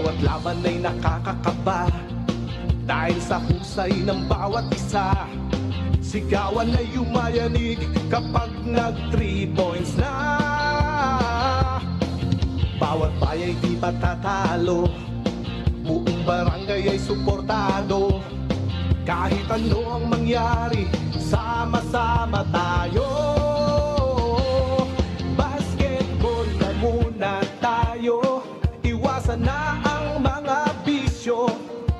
bawat laban ay nakakakaba dahil sa husay ng bawat isa. Sigawan ay yumayanig kapag nag 3 points na. Bawat bayay di patatalo, buong barangay ay suportado. Kahit ano ang mangyari, sama-sama tayo. Basketball na muna tayo, iwasan na ang mga bisyo.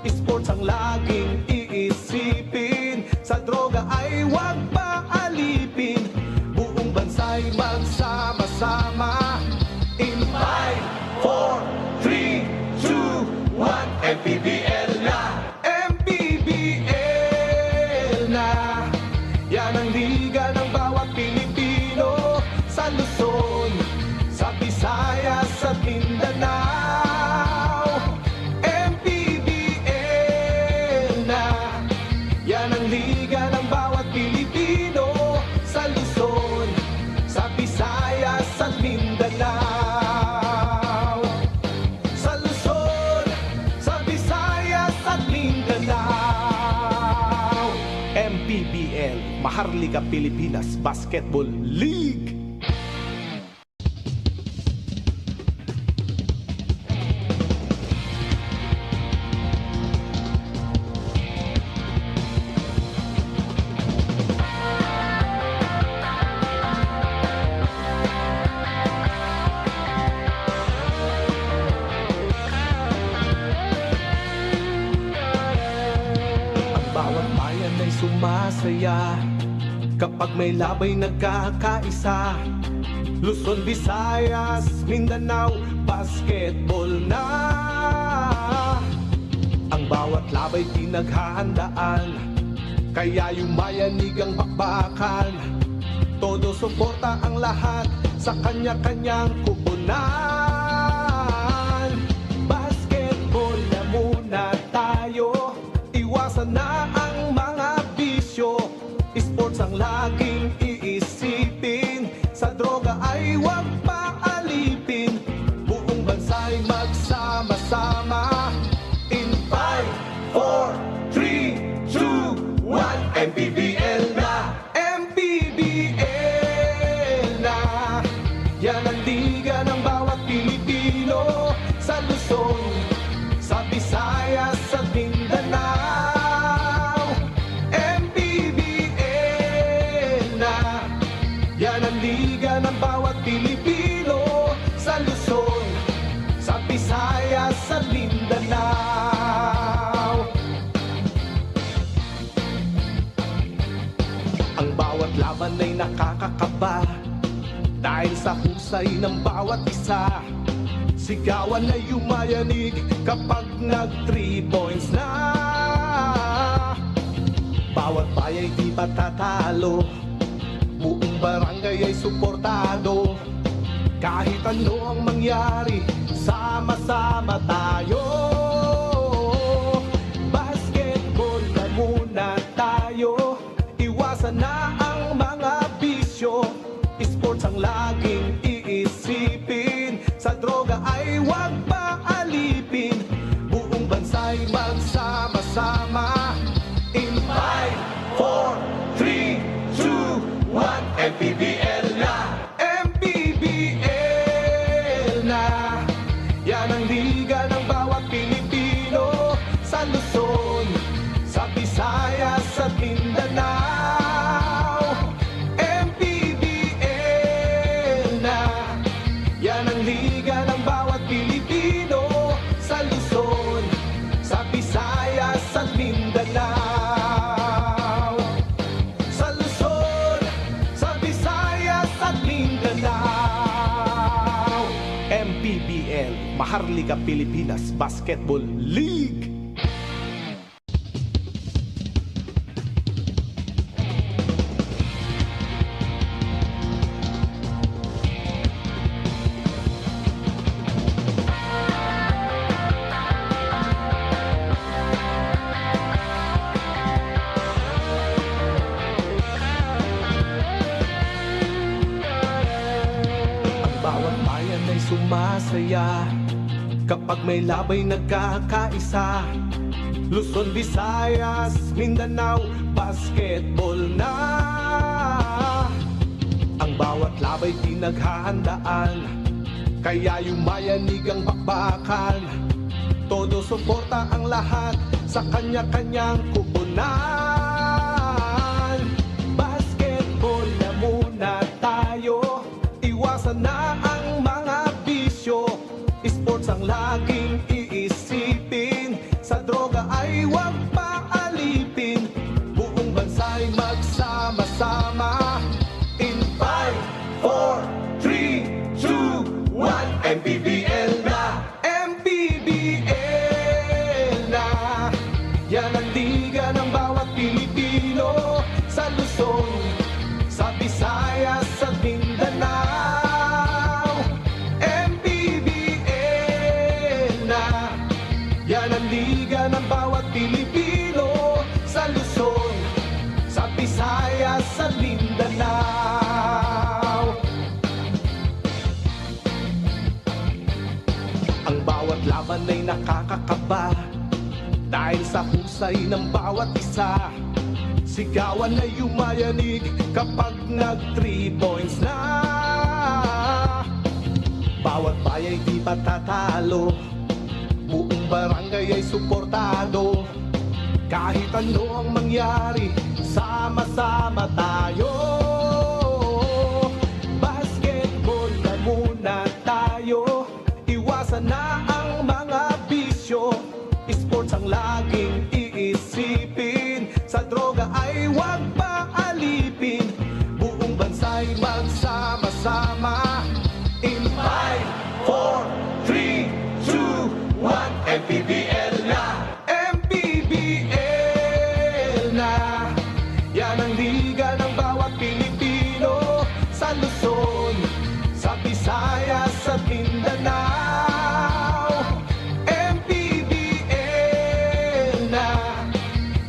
Sports ang laging iisipin, sa droga ay huwag paalipin. Buong bansa'y magsama-sama. In 5, 4, 3, 2, 1, MPBL na! MPBL na! Yan ang liga ng bawat Pilipino, sa Luzon, sa Visayas at Mindanao. MPBL na! Yan ang liga ng bawat Pilipino, sa Luzon, sa Visayas at Mindanao. MPBL, Maharlika Pilipinas Basketball League. Bawat bayan ay sumasaya kapag may labay nagkakaisa. Luzon, Visayas, Mindanao, basketball na. Ang bawat labay pinaghahandaan, kaya yumayanig ang bakbakan. Todo suporta ang lahat sa kanya-kanyang kupunan. Basketball na muna tayo, iwasan na ang mga bisyo. Sports ang laging iisipin, sa droga ay huwag paalipin. Buong bansa'y magsama-sama. In 5, 4, 3, 2, 1, MPBL na! MPBL na! Yan ang liga ng bawat Pilipino, sa Luzon, sa Visayas at Mindanao. Yan ang liga ng bawat Pilipino, sa Luzon, sa Visayas at Mindanao. Ang bawat laban ay nakakakaba dahil sa husay ng bawat isa. Sigawan ay yumayanig kapag nag 3 points na. Bawat bayay di patatalo, buong barangay ay suportado. Kahit ano ang mangyari, sama-sama tayo. Basketball na muna tayo, iwasan na ang mga bisyo. Sports ang laging iisipin, sa droga ay huwag paalipin. Buong bansa'y magsama-sama. In 5, 4, 3, 2, 1, MPBL na! MPBL na! Yan ang liga ng bawat Pilipino, sa Luzon, sa Visayas at Mindanao. MPBL na! Yan ang liga ng bawat Pilipino, sa Luzon, sa Visayas at Mindanao. MPBL, Maharlika Pilipinas Basketball League. Bawat bayan ay sumasaya Kapag may labay nagkakaisa, Luzon, Visayas, Mindanao, basketball na. Ang bawat labay pinaghahandaan, kaya yumayanig ang bakbakan. Todo suporta ang lahat sa kanya-kanyang kupunan. Basketball na muna tayo, iwasan na ang mga bisyo. Sports ang laging iisipin, sa droga ay huwag paalipin. Buong bansa'y magsama-sama. In 5, 4, 3, 2, 1, MPBL na, MPBL na. Yan ang liga ng bawat Pilipino, sa Luzon, sa Visayas, sa Mindanao. Yan ang liga ng bawat Pilipino, sa Luzon, sa Visayas, sa Mindanao. Ang bawat laban ay nakakakaba, dahil sa husay ng bawat isa. Sigawan ay yumayanig kapag nag 3 points na. Bawat bayay di patatalo, buong barangay ay suportado. Kahit ano ang mangyari, sama-sama tayo. Basketball na muna tayo, iwasan na ang mga bisyo. Sports ang laging iisipin, sa droga ay huwag paalipin. Buong bansa'y magsama-sama. In 5, 4, 3, 2, 1, MPBL na, MPBL na. Yan ang liga ng bawat Pilipino, sa Luzon, sa Visayas, sa Mindanao. MPBL na.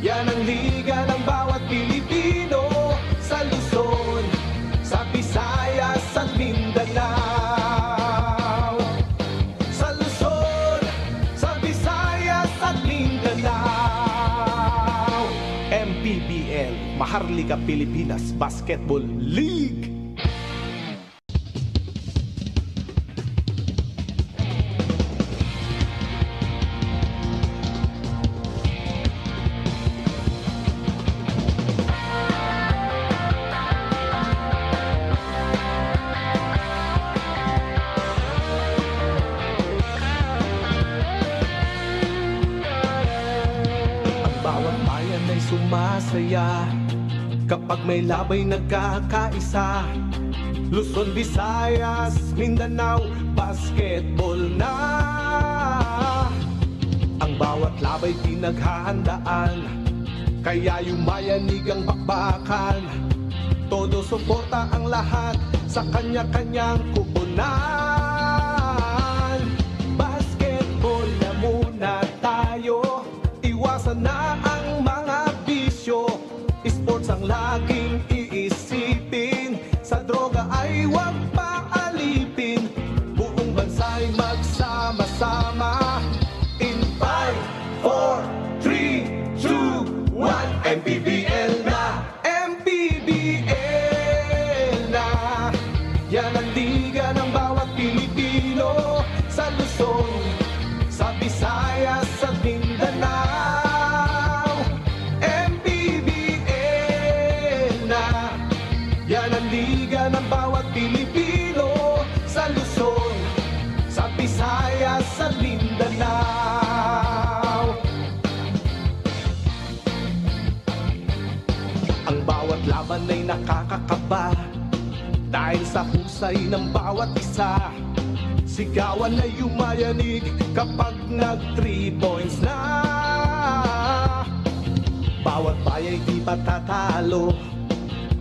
Yan ang liga ng bawat Pilipino, sa Luzon, sa Visayas, sa Mindanao. MPBL, Maharlika Pilipinas Basketball League. Bawat bayan ay sumasaya kapag may labay nagkakaisa. Luzon, Visayas, Mindanao, basketball na. Ang bawat labay pinaghahandaan, kaya yumayanig ang bakbakan. Todo suporta ang lahat sa kanya-kanyang kupunan. Basketball na muna tayo, iwasan na ang mga bisyo. Sports ang laging iisipin, sa droga ay huwag paalipin. Buong bansa'y magsama-sama. In 5, 4, 3, 2, 1, MPBL na, MPBL na. Yan ang liga ng bawat Pilipino, sa Luzon, sa Visayas, sa Mindanao. MPBL na. Yan ang liga ng bawat Pilipino, sa Luzon, sa Visayas, sa Mindanao. Ang bawat laban ay nakakakaba, dahil sa husay ng bawat isa. Sigawan ay yumayanig kapag nag 3 points na. Bawat bayay di patatalo,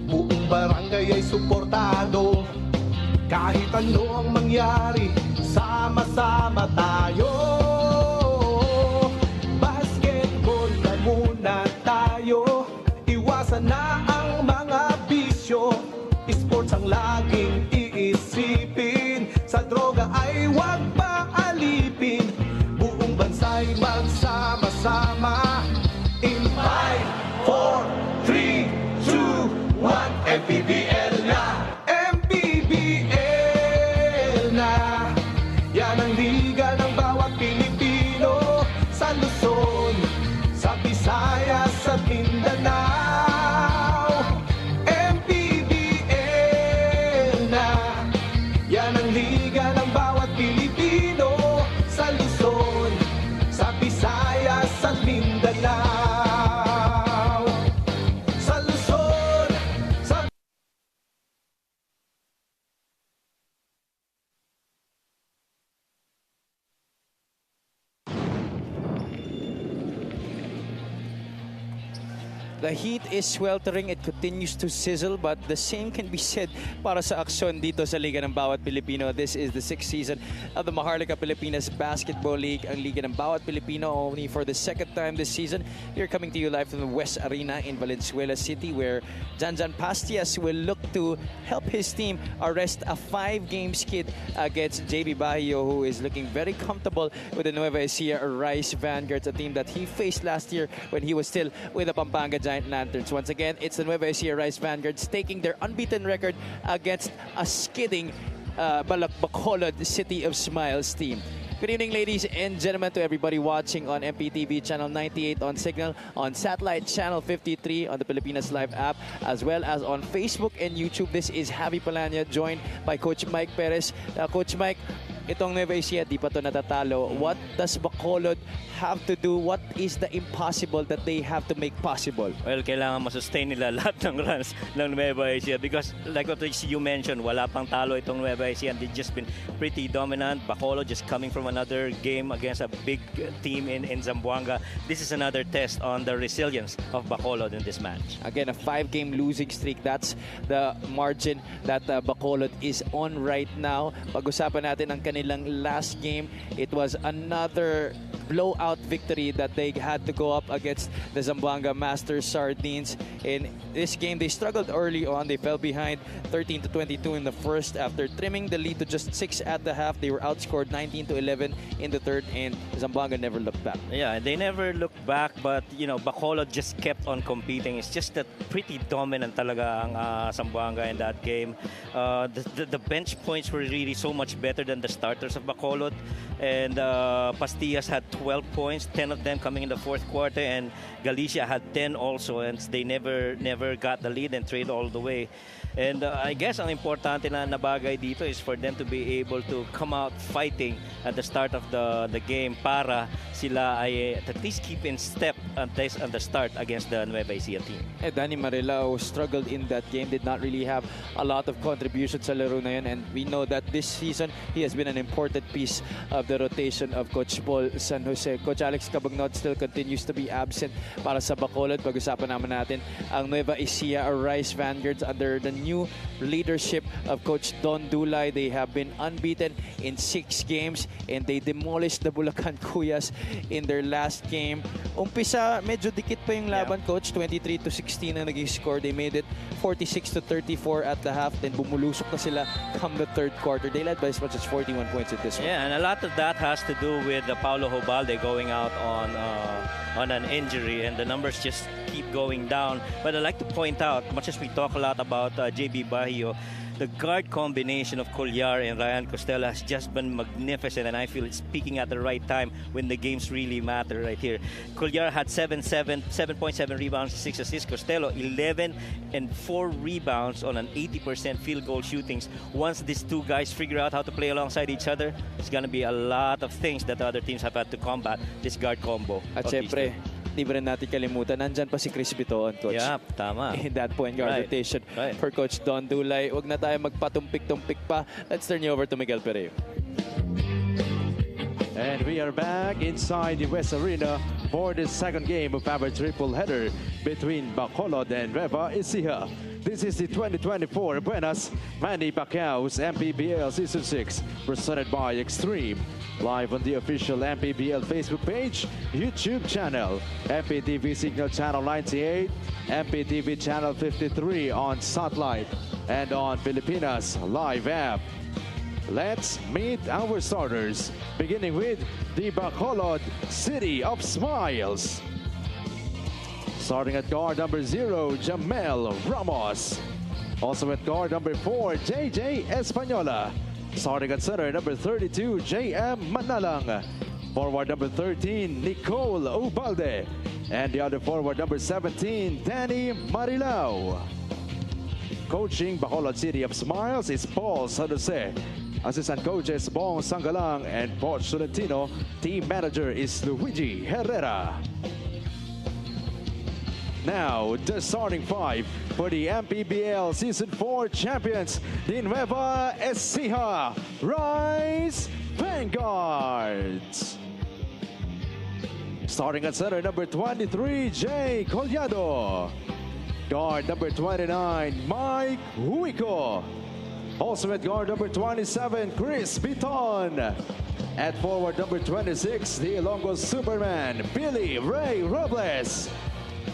buong barangay ay suportado. Kahit ano ang mangyari, sama-sama tayo. Basketball na muna tayo, iwasan na ang mga bisyo. Sports ang laging iisipin, sa droga ay huwag paalipin. sama. In 5, 4, 3, 2, 1, MPBL na! MPBL na! Yan ang liga ng bawat Pilipino sa Luzon, sa Visayas at Mindanao. MPBL na! Yan ang liga ng bawat Pilipino sa Luzon, sa Visayas at Mindanao. Sa Luzon, sa The heat is sweltering, it continues to sizzle, but the same can be said para sa aksyon dito sa Liga ng Bawat Pilipino. This is the 6th season of the Maharlika Pilipinas Basketball League, ang Liga ng Bawat Pilipino, only for the second time this season. We're coming to you live from the West Arena in Valenzuela City, where Janjan Pastias will look to help his team arrest a 5-game skid against JB Bahio, who is looking very comfortable with the Nueva Ecija Rice Vanguards, a team that he faced last year when he was still with the Pampanga Giant Lanterns. Once again, it's the Nueva Ecija Rice Vanguards taking their unbeaten record against a skidding Bacolod City of Smiles team. Good evening, ladies and gentlemen, to everybody watching on MPTV Channel 98 on Signal, on Satellite Channel 53 on the Pilipinas Live app, as well as on Facebook and YouTube. This is Javi Palanya, joined by Coach Mike Perez. Coach Mike, itong Nueva Ecija, di pa to natatalo. What does Bacolod have to do? What is the impossible that they have to make possible? Well, kailangan masustain nila lahat ng runs ng Nueva Ecija because like what you mentioned, wala pang talo itong Nueva Ecija and they've just been pretty dominant. Bacolod just coming from another game against a big team in Zamboanga. This is another test on the resilience of Bacolod in this match. Again, a 5-game losing streak. That's the margin that Bacolod is on right now. Pag-usapan natin ang kanilang last game. It was another blowout victory that they had to go up against the Zamboanga Masters Sardines. In this game, they struggled early on. They fell behind 13-22 in the first. After trimming the lead to just 6 at the half, they were outscored 19-11 in the third, and Zamboanga never looked back. Yeah, they never looked back, but you know, Bacolod just kept on competing. It's just that pretty dominant talaga ang Zamboanga in that game. The bench points were really so much better than the starters of Bacolod, and Pastillas had 12 points, 10 of them coming in the fourth quarter, and Galicia had 10 also, and they never got the lead and trade all the way. And I guess ang importante na bagay dito is for them to be able to come out fighting at the start of the game para sila ay at least keep in step at least at the start against the Nueva Ecija team. Danny Marilao struggled in that game, did not really have a lot of contribution sa laro na yun, and we know that this season he has been an important piece of the rotation of Coach Paul San Jose. Coach Alex Cabagnod still continues to be absent para sa Bacolod. Pag-usapan naman natin ang Nueva Ecija Rice Vanguards under the new leadership of Coach Don Dulay. They have been unbeaten in 6 games and they demolished the Bulacan Cuyas in their last game. Umpisa, medyo dikit pa yung laban, Coach. 23-16 ang naging score. They made it 46-34 at the half. Then bumulusok na sila come the third quarter. They led by as much as 41 points at this one. Yeah, and a lot of that has to do with Paulo Hobalde going out on an injury, and the numbers just keep going down. But I'd like to point out, much as we talk a lot about JB Bahio, the guard combination of Colliar and Ryan Costello has just been magnificent, and I feel it's peaking at the right time when the games really matter right here. Colliar had 7.7 rebounds, 6 assists. Costello 11 and 4 rebounds on an 80% field goal shootings. Once these two guys figure out how to play alongside each other, it's gonna be a lot of things that the other teams have had to combat this guard combo. At syempre, di ba rin natin kalimutan, nandyan pa si Chris Bitoon, Coach. Yeah, tama. In that point guard rotation for Coach Don Dulay. Huwag na tayo magpatumpik-tumpik pa. Let's turn you over to Miguel Pereo. And we are back inside the West Arena for the second game of our triple header between Bacolod and Nueva Ecija. This is the 2024 Buenas Manny Pacquiao's MPBL Season 6, presented by Extreme. Live on the official MPBL Facebook page, YouTube channel, MPTV Signal Channel 98, MPTV Channel 53 on Satellite, and on Pilipinas Live app. Let's meet our starters, beginning with the Bacolod City of Smiles. Starting at guard number 0, Jamel Ramos. Also at guard number 4, JJ Espanola. Starting at center, number 32, JM Manalang. Forward number 13, Nicole Ubalde. And the other forward, number 17, Danny Marilao. Coaching Bacolod City of Smiles is Paul San Jose. Assistant coaches Bong Sangalang and Coach Solentino. Team manager is Luigi Herrera. Now, the starting 5 for the MPBL Season 4 champions, the Nueva Ecija Rise Vanguards. Starting at center, number 23, Jay Collado. Guard number 29, Mike Huico. Also at guard number 27, Chris Biton. At forward number 26, the Ilonggo Superman, Billy Ray Robles.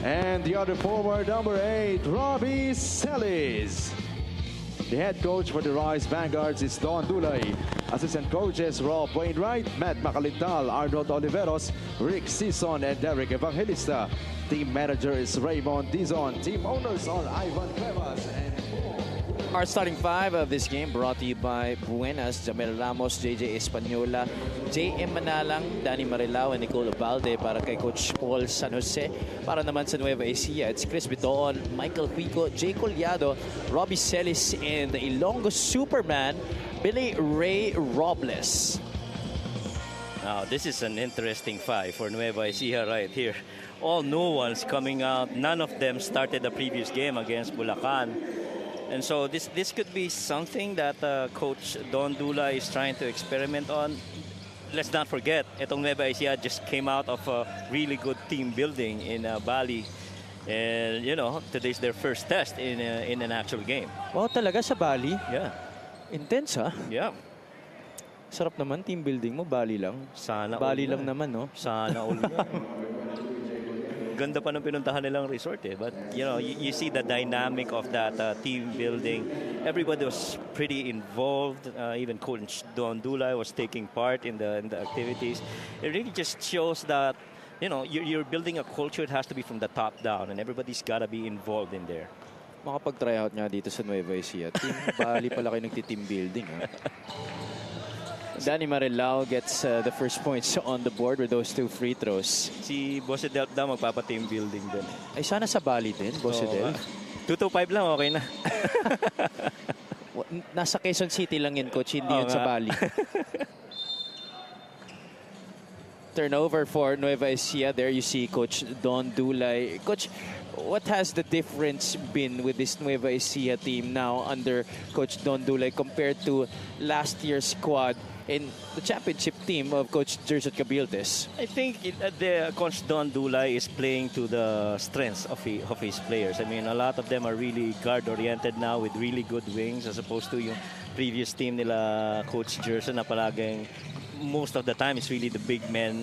And the other forward, number 8, Robbie Celis. The head coach for the Rise Vanguards is Don Dulay. Assistant coaches Rob Wainwright, Matt Macalintal, Arnold Oliveros, Rick Sison, and Derek Evangelista. Team manager is Raymond Dizon. Team owners are Ivan Cuevas and Our starting 5 of this game brought to you by Buenas, Jamel Ramos, JJ Espanola, JM Manalang, Danny Marilao, and Nicole Ubalde para kay Coach Paul San Jose. Para naman sa Nueva Ecija, it's Chris Bitoon, Michael Huico, Jay Collado, Robbie Celis, and the Ilonggo Superman, Billy Ray Robles. Now, this is an interesting 5 for Nueva Ecija right here. All new ones coming out. None of them started the previous game against Bulacan. And so this could be something that Coach Don Dula is trying to experiment on. Let's not forget, itong Nueva Ecija just came out of a really good team building in Bali. And, you know, today's their first test in an actual game. Wow, talaga sa Bali? Yeah. Intense, ha? Yeah. Sarap naman, team building mo, Bali lang. Sana Bali all lang naman, no? Sana all. Ganda pa ng pinuntahan nilang resort eh. But, you know, you see the dynamic of that team building. Everybody was pretty involved. Even Coach Don Dulay was taking part in the activities. It really just shows that, you know, you're building a culture. It has to be from the top down. And everybody's got to be involved in there. Makapag-try out nga dito sa Nueva Ecija. Team Bali pala kayo nagti-team building, ha? Danny Marilao gets the first points on the board with those 2 free throws. Si Bosedel daw magpapa-team building din. Ay, sana sa Bali din, Bosedel. 2-5 lang, okay na. Nasa Quezon City lang yun, Coach, hindi yun sa Bali. Turnover for Nueva Ecija. There you see Coach Don Dulay. Coach, what has the difference been with this Nueva Ecija team now under Coach Don Dulay compared to last year's squad in the championship team of Coach Jersey Cabildes? I think the Coach Don Dulay is playing to the strengths of his players. I mean, a lot of them are really guard-oriented now with really good wings as opposed to yung previous team nila Coach Jersey na palaging most of the time it's really the big men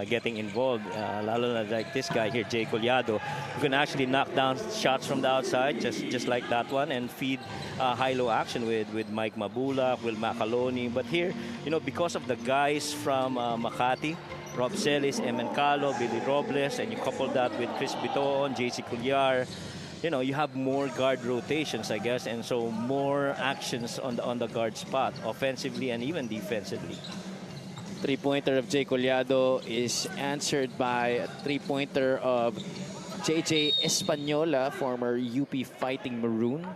getting involved. Lalo na like this guy here, Jay Collado, who can actually knock down shots from the outside, just like that one, and feed high-low action with Mike Mabula, Will Macaloni. But here, you know, because of the guys from Makati, Rob Celis, Emen Calo, Billy Robles, and you couple that with Chris Biton, JC Culyar, you know, you have more guard rotations, I guess, and so more actions on the guard spot, offensively and even defensively. Three-pointer of Jay Collado is answered by a three-pointer of JJ Espanola, former UP Fighting Maroon.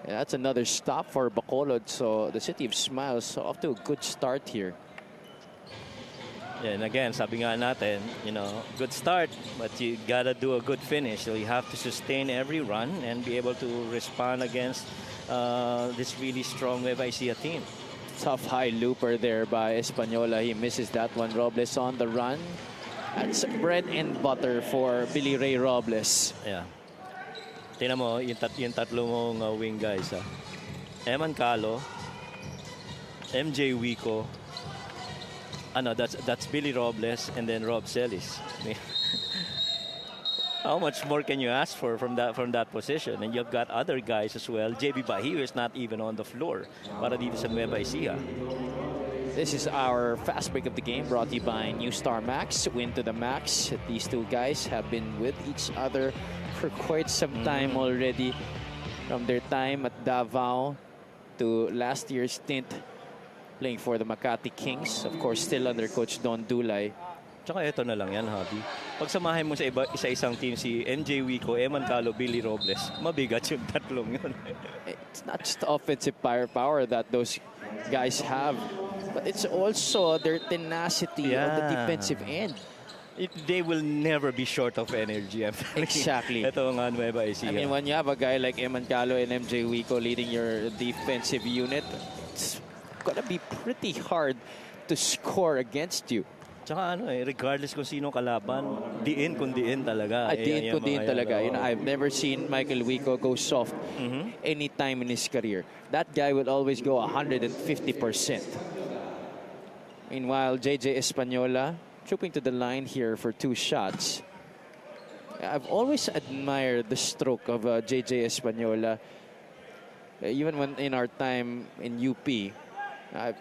And that's another stop for Bacolod, so the City of Smiles off to a good start here. Yeah, and again, sabi nga natin, you know, good start, but you gotta do a good finish. So you have to sustain every run and be able to respond against this really strong Nueva Ecija team. Tough high looper there by Espanola. He misses that one. Robles on the run. That's bread and butter for Billy Ray Robles. Yeah. Tingnan mo, yung tatlo mong wing guys. Eman Calo, MJ Wico, that's Billy Robles, and then Rob Celis. How much more can you ask for from that position? And you've got other guys as well. JB Bahio is not even on the floor para dito sa Nueva Ecija. This is our fast break of the game, brought to you by New Star Max. Win to the max. These two guys have been with each other for quite some time already. From their time at Davao to last year's stint playing for the Makati Kings. Of course, still under Coach Don Dulay. Tsaka ito na lang yan, Javi. Pagsamahin mo sa isa-isang team si MJ Wico, Eman Calo, Billy Robles, mabigat yung tatlong yun. It's not just offensive firepower that those guys have, but it's also their tenacity on the defensive end. They will never be short of energy. Exactly. Ito nga Nueva Ecija. I mean, when you have a guy like Eman Calo and MJ Wico leading your defensive unit, it's gonna be pretty hard to score against you. Tsaka regardless kung sino kalaban, diin kung diin talaga. Diin kung diin talaga. You know, I've never seen Michael Wico go soft any time in his career. That guy will always go 150%. Meanwhile, JJ Espanola trooping to the line here for 2 shots. I've always admired the stroke of JJ Espanola. Even when in our time in UP,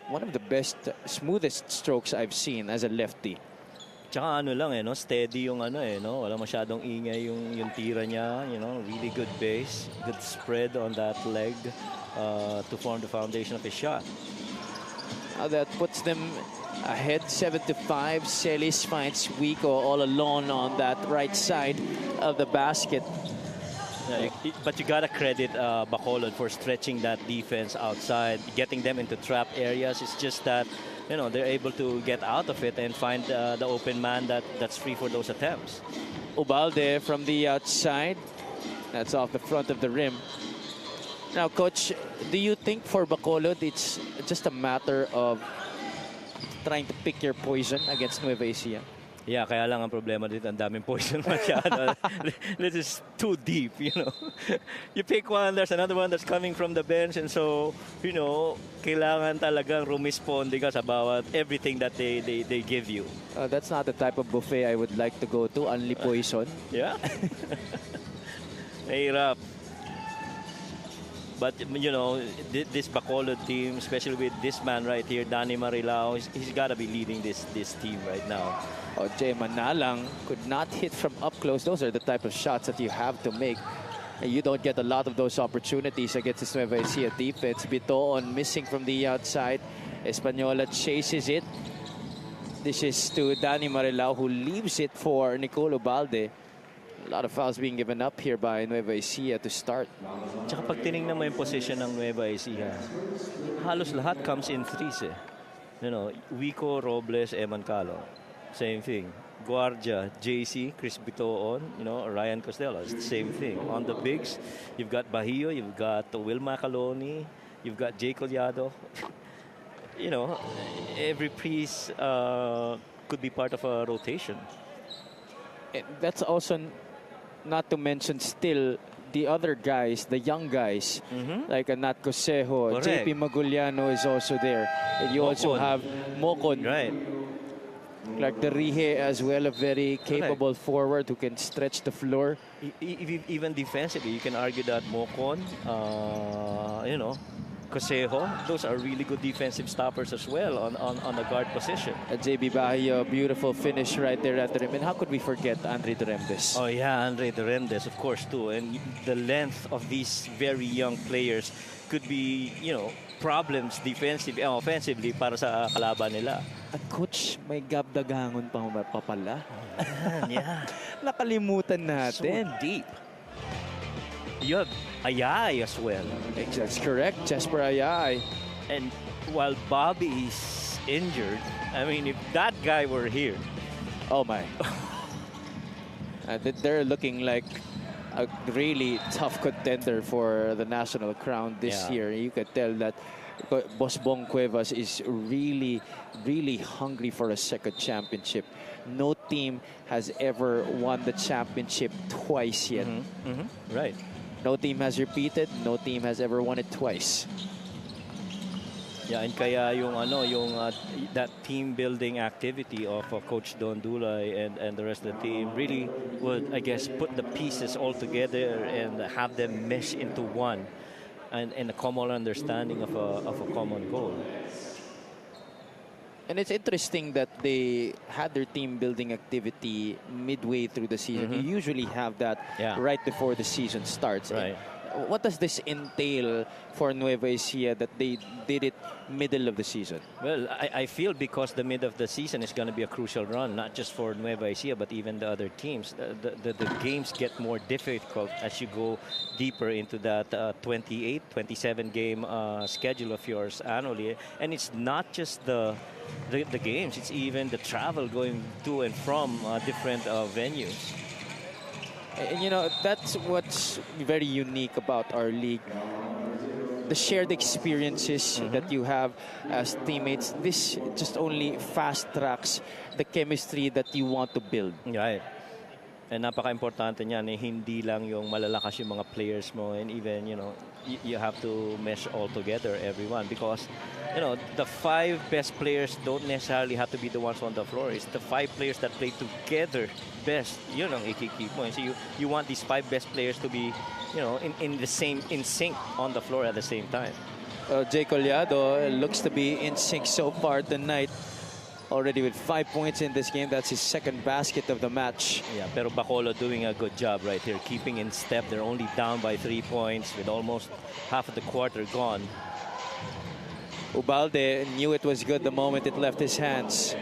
one of the best, smoothest strokes I've seen as a lefty. Tsaka lang steady yung wala masyadong ingay yung tira niya, really good base, good spread on that leg to form the foundation of his shot. That puts them ahead 7-5. Celis finds Wico all alone on that right side of the basket. But you gotta credit Bacolod for stretching that defense outside, getting them into trap areas. It's just that they're able to get out of it and find the open man that's free for those attempts. Ubalde from the outside. That's off the front of the rim. Now, Coach, do you think for Bacolod it's just a matter of trying to pick your poison against Nueva Ecija? Yeah, kaya lang ang problema dito, ang daming poison masyado. This is too deep, You pick one, there's another one that's coming from the bench, and so, kailangan talagang rumisponde ka sa bawat everything that they give you. That's not the type of buffet I would like to go to, only poison. Yeah. Nahirap. But, this Bacolod team, especially with this man right here, Danny Marilao, he's got to be leading this team right now. Jay Manalang could not hit from up close. Those are the type of shots that you have to make. And you don't get a lot of those opportunities against this Nueva Ecija defense. Bitoon missing from the outside. Espanola chases it. This is to Danny Marilao, who leaves it for Nicolo Balde. A lot of fouls being given up here by Nueva Ecija to start. Tsaka pag tinignan mo yung position ng Nueva Ecija, halos lahat comes in threes Wico, Robles, Eman Calo. Same thing. Guardia, JC, Chris Bitoon, Ryan Costello. It's the same thing. On the bigs, you've got Bahio, you've got Will Macaloni, you've got Jay Collado. Every piece could be part of a rotation. That's also not to mention still the other guys, the young guys, like Nat Cosejo, JP Maguliano is also there. And you also have Mocon. Right. Like the Rihe as well, a very capable forward who can stretch the floor. Even defensively, you can argue that Mocon, Cosejo, those are really good defensive stoppers as well on the guard position. JB Bahio, beautiful finish right there at the rim. And how could we forget Andre Duremdes? Oh yeah, Andre Duremdes, of course, too. And the length of these very young players could be, problems defensively and offensively para sa kalaban nila. At coach, may gabdagangon pa pala. Yeah. Nakalimutan natin. So deep. You have Ayay as well. That's correct, Jesper Ayay. And while Bobby is injured, I mean, if that guy were here. Oh my. They're looking like a really tough contender for the national crown this year. You could tell that Boss Bong Cuevas is really, really hungry for a second championship. No team has ever won the championship twice yet. Right. No team has repeated. No team has ever won it twice. Yeah, and kaya that team building activity of Coach Don Dulay and the rest of the team really would, I guess, put the pieces all together and have them mesh into one and a common understanding of a common goal. And it's interesting that they had their team building activity midway through the season. You usually have that right before the season starts. Right. What does this entail for Nueva Ecija that they did it middle of the season? Well, I feel because the mid of the season is going to be a crucial run, not just for Nueva Ecija, but even the other teams. The games get more difficult as you go deeper into that 28, 27 game schedule of yours annually. And it's not just the games, it's even the travel going to and from different venues. And you know, that's what's very unique about our league. The shared experiences that you have as teammates, this just only fast tracks the chemistry that you want to build. Right. And napaka-importante niyan, hindi lang yung malalakas yung mga players mo, and even, you have to mesh all together, everyone, because, the 5 best players don't necessarily have to be the ones on the floor. It's the 5 players that play together best. Yun ang ikikip mo. And so you want these 5 best players to be, in sync on the floor at the same time. Jay Collado looks to be in sync so far tonight. Already with 5 points in this game. That's his second basket of the match. Yeah, pero Bacolod doing a good job right here, keeping in step. They're only down by 3 points with almost half of the quarter gone. Ubalde knew it was good the moment it left his hands.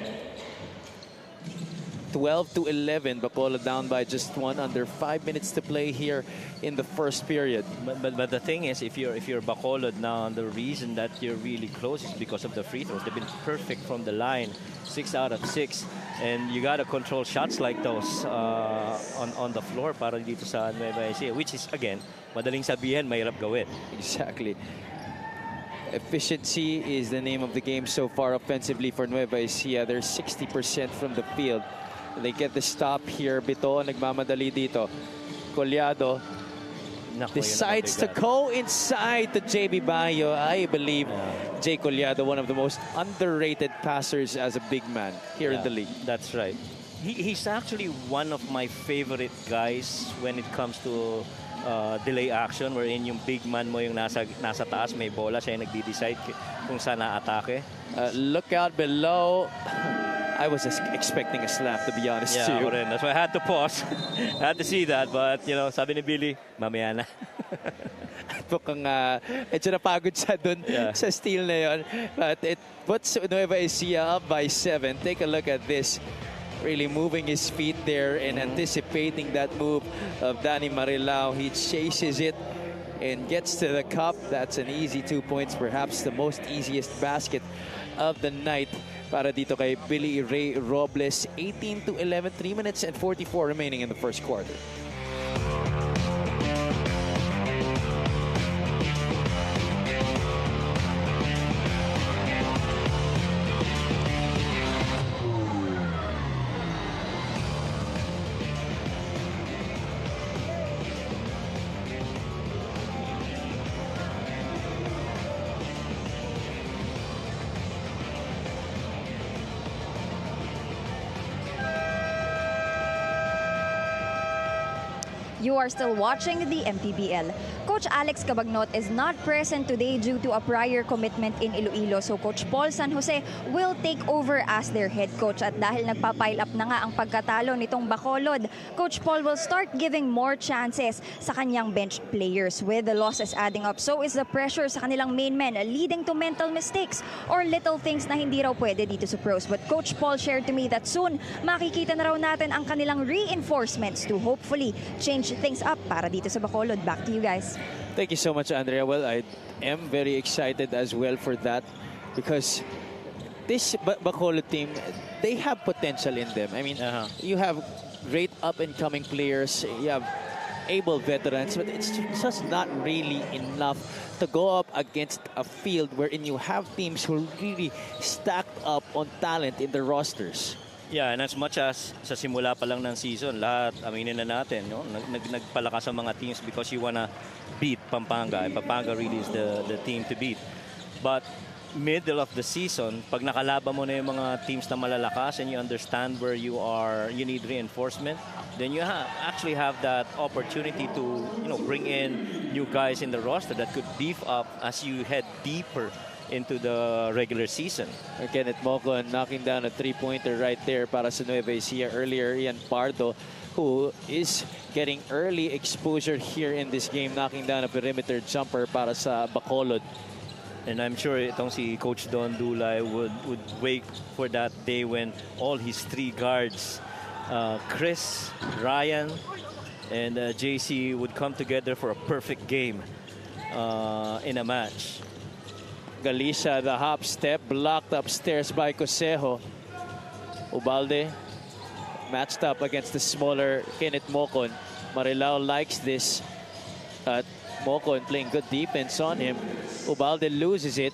12-11. Bacolod down by just 1 under 5 minutes to play here in the first period. But the thing is, if you're Bacolod now, the reason that you're really close is because of the free throws. They've been perfect from the line, 6 out of 6, and you gotta control shots like those on the floor para dito sa Nueva Ecija, which is again madaling sabihin, mahirap gawin. Exactly. Efficiency is the name of the game so far offensively for Nueva Ecija. They're 60% from the field. They get the stop here. Bito nagmamadali dito. Collado decides to go inside to JB Bayo. I believe Jay Collado, one of the most underrated passers as a big man here in the league. That's right. He's actually one of my favorite guys when it comes to delay action, wherein yung big man mo yung nasa taas, may bola, siya yung nagdi-decide kung saan na-atake. Look out below. I was expecting a slap, to be honest to you. That's why I had to pause. I had to see that, but sabi ni Billy, mamaya na. Mukhang medyo napagod siya dun sa steal na yun. But it puts Nueva Ecija up by 7. Take a look at this. Really moving his feet there and anticipating that move of Danny Marilao. He chases it and gets to the cup. That's an easy 2 points, perhaps the most easiest basket of the night para dito kay Billy Ray Robles. 18-11, 3 minutes and 44 remaining in the first quarter. You are still watching the MPBL. Coach Alex Cabagnot is not present today due to a prior commitment in Iloilo. So Coach Paul San Jose will take over as their head coach. At dahil nagpa-pile up na nga ang pagkatalo nitong Bacolod, Coach Paul will start giving more chances sa kanyang bench players. With the losses adding up, so is the pressure sa kanilang main men, leading to mental mistakes or little things na hindi raw pwede dito sa pros. But Coach Paul shared to me that soon makikita na raw natin ang kanilang reinforcements to hopefully change things up para dito sa Bacolod. Back to you guys. Thank you so much, Andrea. Well, I am very excited as well for that because this Bacolod team, they have potential in them. I mean, you have great up-and-coming players. You have able veterans, but it's just not really enough to go up against a field wherein you have teams who are really stacked up on talent in the rosters. Yeah, and as much as sa simula pa lang ng season, lahat, aminin na natin, no? Nagpalakas ang mga teams because you wanna beat Pampanga. And Pampanga really is the team to beat. But middle of the season, pag nakalaban mo na yung mga teams na malalakas and you understand where you need reinforcement, then you actually have that opportunity to, bring in new guys in the roster that could beef up as you head deeper into the regular season. Kenneth Mocon knocking down a three-pointer right there para sa Nueva Ecija. Earlier, Ian Pardo, who is getting early exposure here in this game, knocking down a perimeter jumper para sa Bacolod. And I'm sure itong si Coach Don Dulay would wait for that day when all his three guards, Chris, Ryan, and JC would come together for a perfect game in a match. Galicia, the hop step, blocked upstairs by Cosejo. Ubalde matched up against the smaller Kenneth Mocon. Marilao likes this. Mocon playing good defense on him. Ubalde loses it.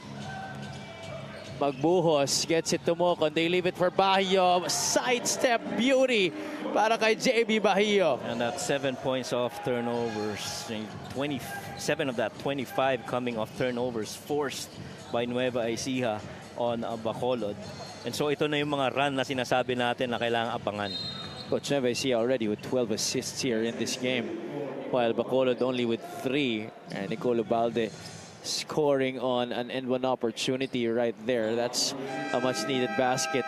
Magbuhos gets it to Mocon. They leave it for Bahio. Sidestep beauty para kay JB Bahio. And that's 7 points off turnovers. 27 of that 25 coming off turnovers forced by Nueva Ecija on Bacolod. And so ito na yung mga run na sinasabi natin na kailangan abangan. Coach Nueva Ecija already with 12 assists here in this game, while Bacolod only with 3. And Nicolo Balde scoring on an N1 opportunity right there. That's a much-needed basket,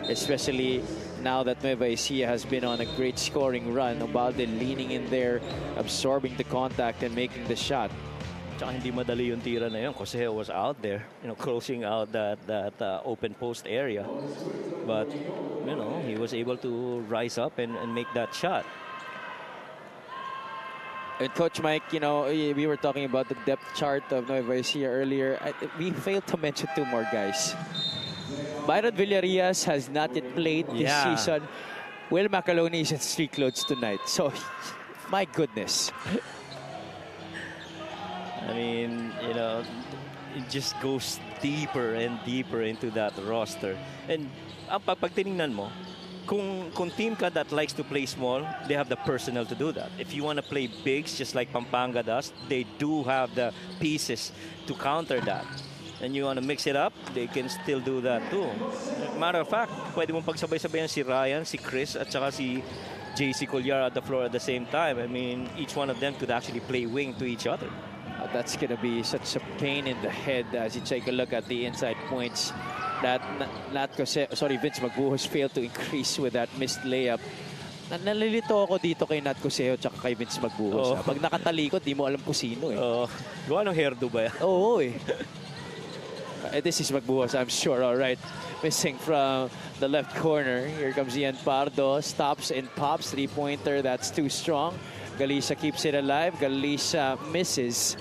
especially now that Nueva Ecija has been on a great scoring run. Ubalde leaning in there, absorbing the contact and making the shot. Tsaka hindi madali yung tira na yun. Cosejo was out there, closing out that open post area. But, he was able to rise up and make that shot. And Coach Mike, we were talking about the depth chart of Nueva Ecija earlier. We failed to mention 2 more guys. Byron Villarias has not yet played this season. Will Macaloni is in street clothes tonight. So, my goodness. I mean, it just goes deeper and deeper into that roster. And pag tinignan mo, kung team ka that likes to play small, they have the personnel to do that. If you want to play bigs, just like Pampanga does, they do have the pieces to counter that. And you want to mix it up, they can still do that too. Matter of fact, pwede mong pagsabay-sabayan si Ryan, si Chris, at saka si JC Colliar at the floor at the same time. I mean, each one of them could actually play wing to each other. That's going to be such a pain in the head as you take a look at the inside points that Vince Magbuhos failed to increase with that missed layup. Nalilito ako dito kay Nat Coseo at kay Vince Magbuhos. Pag nakatalikod, di mo alam kung sino eh. Gawa ng hairdo ba yan? Oo eh. This is Magbuhos, I'm sure. All right. Missing from the left corner. Here comes Ian Pardo. Stops and pops. Three-pointer. That's too strong. Galicia keeps it alive. Galicia misses.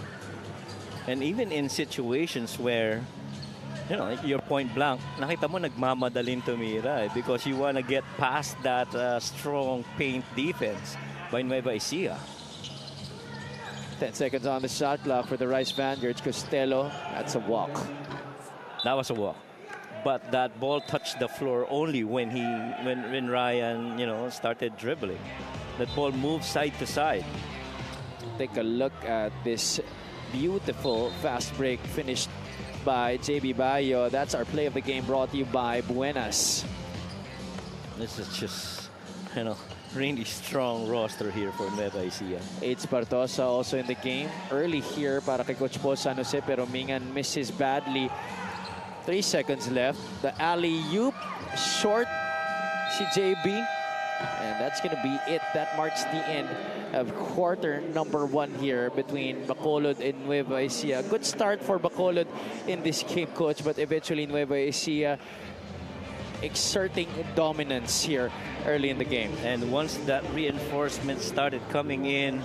And even in situations where, you're point blank, nakita mo nagmamadaling tumira because you want to get past that strong paint defense by Nueva Ecija. 10 seconds on the shot clock for the Rice Vanguards. Costello, that's a walk. That was a walk. But that ball touched the floor only when Ryan, started dribbling. That ball moved side to side. Take a look at this beautiful fast break finished by JB Bayo. That's our play of the game brought to you by Buenas. This is just, really strong roster here for Nueva Ecija. Aids Partosa also in the game. Early here para kay Coach Paul San Jose, pero Mingan misses badly. 3 seconds left. The alley-oop, short, si JB. And that's going to be it. That marks the end of quarter number 1 here between Bacolod and Nueva Ecija. Good start for Bacolod in this game, Coach, but eventually Nueva Ecija exerting dominance here early in the game. And once that reinforcement started coming in,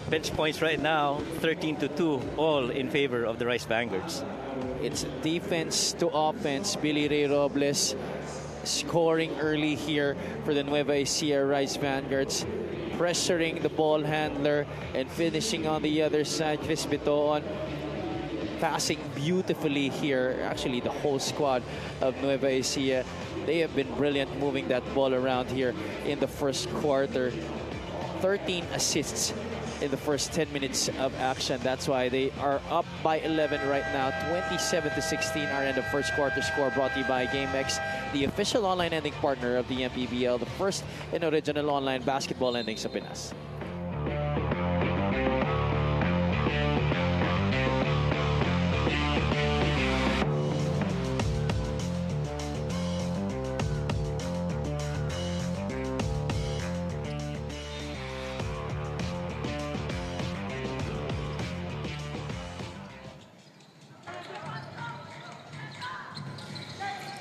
bench points right now, 13-2, all in favor of the Rice Vanguards. It's defense to offense. Billy Ray Robles scoring early here for the Nueva Ecija Rice Vanguards, pressuring the ball handler and finishing on the other side. Chris Bitoon passing beautifully here. Actually, the whole squad of Nueva Ecija, they have been brilliant moving that ball around here in the first quarter. 13 assists in the first 10 minutes of action. That's why they are up by 11 right now. 27-16, our end of first quarter score, brought to you by GameX, the official online lending partner of the MPBL, the first and original online basketball lending sa Pinas.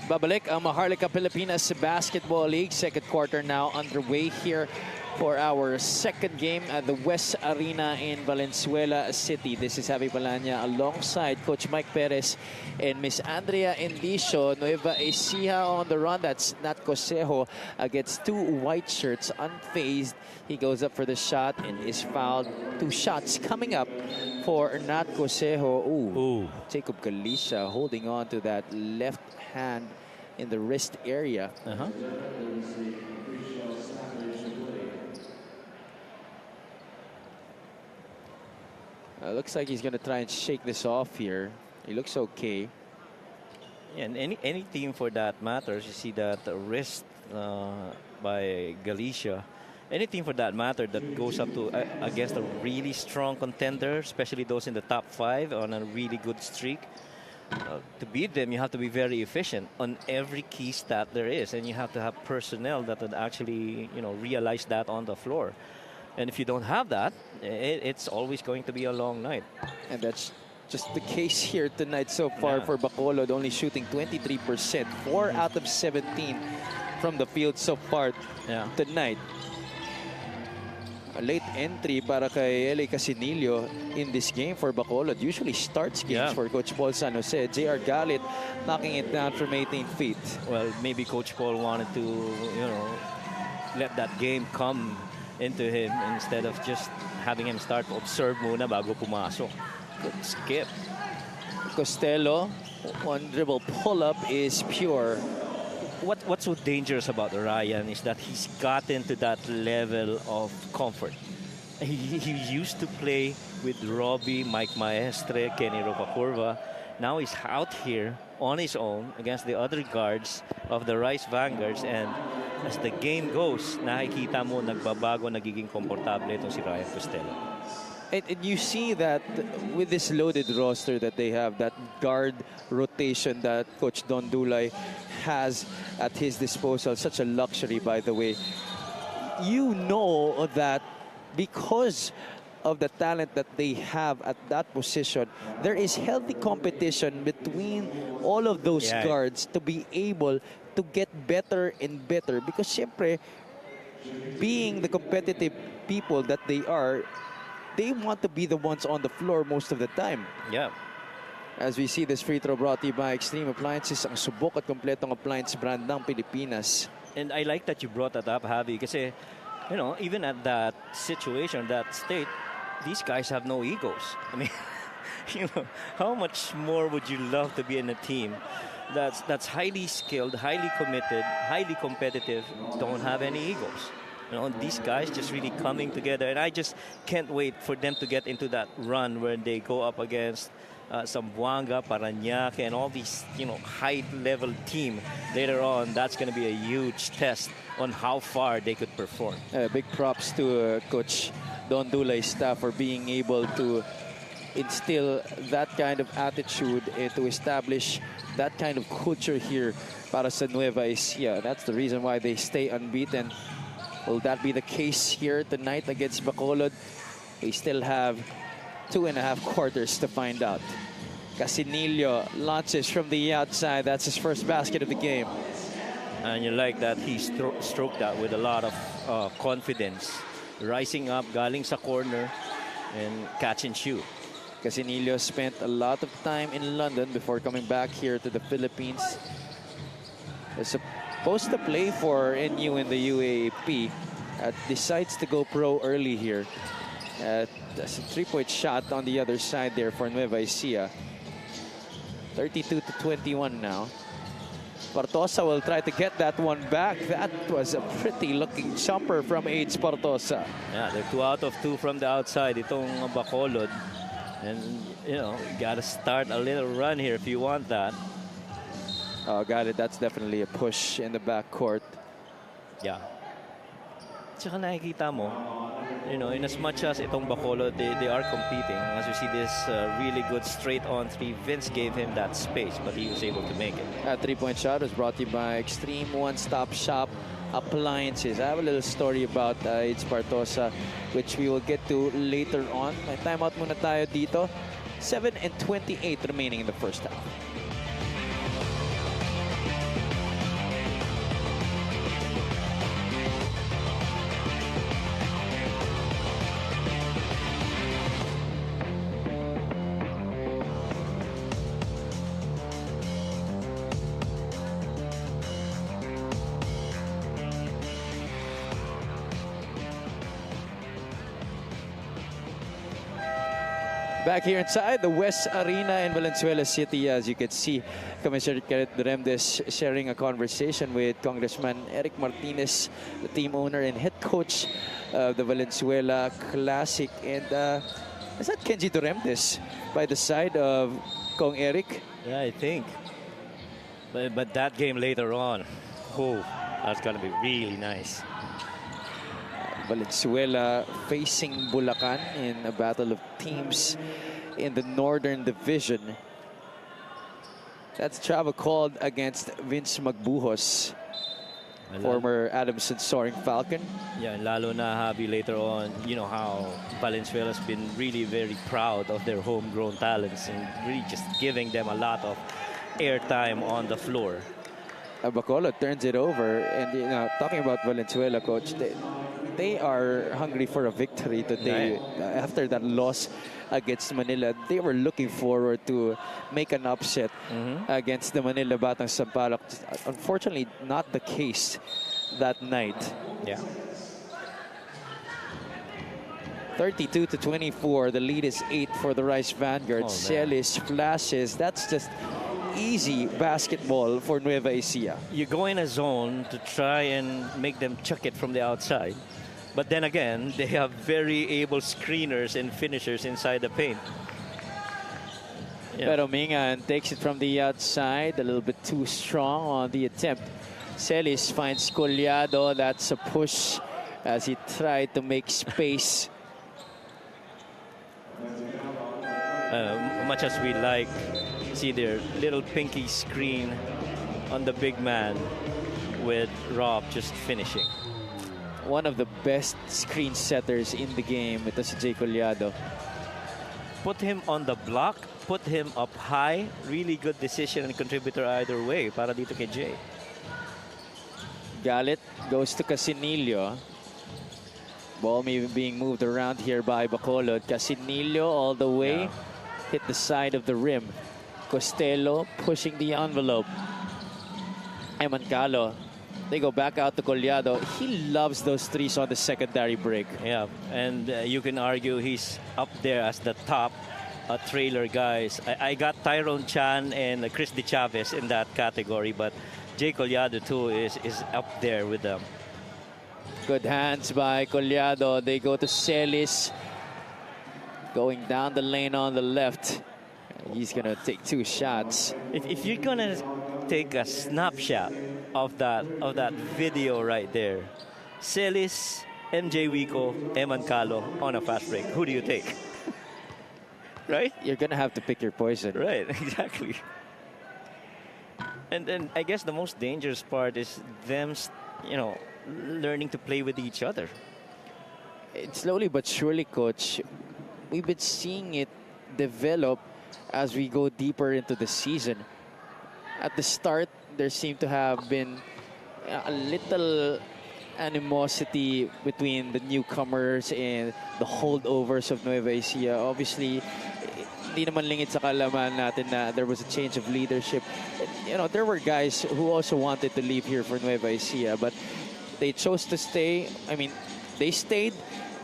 Babalik ang Maharlika Pilipinas Basketball League. Second quarter now underway here for our second game at the West Arena in Valenzuela City. This is Javi Palanya alongside Coach Mike Perez and Miss Andrea Endicio. Nueva Ecija on the run. That's Nat Cosejo against two white shirts, unfazed. He goes up for the shot and is fouled. Two shots coming up for Nat Cosejo. Ooh. Jacob Galicia holding on to that left hand in the wrist area. Looks like he's going to try and shake this off here. He looks okay. Yeah, and any team for that matters, you see that wrist by Galicia. Any team for that matter that goes up to against a really strong contender, especially those in the top 5 on a really good streak. To beat them, you have to be very efficient on every key stat there is, and you have to have personnel that would actually, realize that on the floor. And if you don't have that, it's always going to be a long night. And that's just the case here tonight so far for Bacolod, only shooting 23%, 4 out of 17 from the field so far tonight. A late entry para kay L.A. Casinillo in this game for Bacolod. Usually starts games for Coach Paul San Jose. J.R. Galit knocking it down from 18 feet. Well, maybe Coach Paul wanted to, let that game come into him instead of just having him start observe muna bago pumasok. Good skip. Costello, one dribble pull-up is pure. What's so dangerous about Ryan is that he's gotten to that level of comfort. He used to play with Robbie, Mike Maestre, Kenny Ropacurva. Now he's out here on his own against the other guards of the Rice Vanguards, and as the game goes, nakikita mo nagbabago, nagiging komportable itong si Ryan Costello. And you see that with this loaded roster that they have, that guard rotation that Coach Don Dulay has at his disposal, such a luxury, by the way. You know that because of the talent that they have at that position, there is healthy competition between all of those guards to be able to get better and better. Because, syempre, being the competitive people that they are, they want to be the ones on the floor most of the time. Yeah. As we see this free throw brought to you by Extreme Appliances, ang subok at kompletong appliance brand ng Pilipinas. And I like that you brought that up, Javi, kasi, even at that situation, that state, these guys have no egos. I mean, how much more would you love to be in a team that's highly skilled, highly committed, highly competitive, don't have any egos? These guys just really coming together, and I just can't wait for them to get into that run where they go up against Zamboanga, Parañaque, and all these, high-level team later on. That's going to be a huge test on how far they could perform. Big props to Coach Don Dulay's staff for being able to instill that kind of attitude and to establish that kind of culture here para sa Nueva Ecija. That's the reason why they stay unbeaten. Will that be the case here tonight against Bacolod? We still have 2.5 quarters to find out. Casinillo launches from the outside. That's his first basket of the game. And you like that he stroked that with a lot of confidence. Rising up, galing sa corner, and catch and shoot. Casinillo spent a lot of time in London before coming back here to the Philippines. Supposed to play for NU in the UAAP. Decides to go pro early here. That's a 3-point shot on the other side there for Nueva Ecija. 32-21 now. Partosa will try to get that one back. That was a pretty looking jumper from Aids Partosa. Yeah, they're 2 out of 2 from the outside. Itong Bacolod. And, you know, you got to start a little run here if you want that. Oh, got it. That's definitely a push in the backcourt. Yeah. Tsaka nakikita mo, you know, in as much as itong Bacolod, they are competing. As you see this really good straight-on three, Vince gave him that space, but he was able to make it. A three-point shot was brought to you by Extreme One-Stop Shop Appliances. I have a little story about Aids Partosa, which we will get to later on. May timeout muna tayo dito. 7:28 remaining in the first half. Back here inside the West Arena in Valenzuela City, as you can see, Commissioner Kenneth Duremdes sharing a conversation with Congressman Eric Martinez, the team owner and head coach of the Valenzuela Classic. And is that Kenji Duremdes by the side of Kong Eric? Yeah, I think. But that game later on, oh, that's going to be really nice. Valenzuela facing Bulacan in a battle of teams in the Northern Division. That's travel called against Vince Magbuhos, former Adamson Soaring Falcon. Yeah, and lalo na Javi later on, you know how Valenzuela's been really very proud of their homegrown talents and really just giving them a lot of airtime on the floor. Bacolod turns it over, and you know, talking about Valenzuela, coach, they are hungry for a victory today. Right. After that loss against Manila, they were looking forward to make an upset against the Manila Batang Sampaloc. Unfortunately, not the case that night. Yeah. 32-24. The lead is 8 for the Rice Vanguard. Oh, Celis flashes. That's just easy basketball for Nueva Ecija. You go in a zone to try and make them chuck it from the outside. But then again, they have very able screeners and finishers inside the paint. Yeah. Pero Mingan takes it from the outside, a little bit too strong on the attempt. Celis finds Collado. That's a push as he tried to make space. Much as we like, see their little pinky screen on the big man with Rob just finishing. One of the best screen setters in the game. Ito si Jay Collado. Put him on the block, put him up high. Really good decision and contributor either way para dito kay Jay. Galit goes to Casinillo. Ball being moved around here by Bacolod. Casinillo all the way. Hit the side of the rim. Costello pushing the envelope. Emancalo. They go back out to Collado. He loves those threes on the secondary break. Yeah, and you can argue he's up there as the top trailer guys. I got Tyrone Chan and Chris De Chavez in that category, but Jay Collado too is up there with them. Good hands by Collado. They go to Celis. Going down the lane on the left. He's going to take 2 shots. If you're going to take a snapshot of that video right there, Celis, MJ Wico, Emancalo on a fast break. Who do you take? Right? You're going to have to pick your poison. Right, exactly. And then I guess the most dangerous part is them, you know, learning to play with each other. It's slowly but surely, coach. We've been seeing it develop as we go deeper into the season. At the start, there seemed to have been a little animosity between the newcomers and the holdovers of Nueva Ecija. Obviously, hindi naman lingid sa kalaman natin na there was a change of leadership. You know, there were guys who also wanted to leave here for Nueva Ecija, but they chose to stay. I mean, they stayed.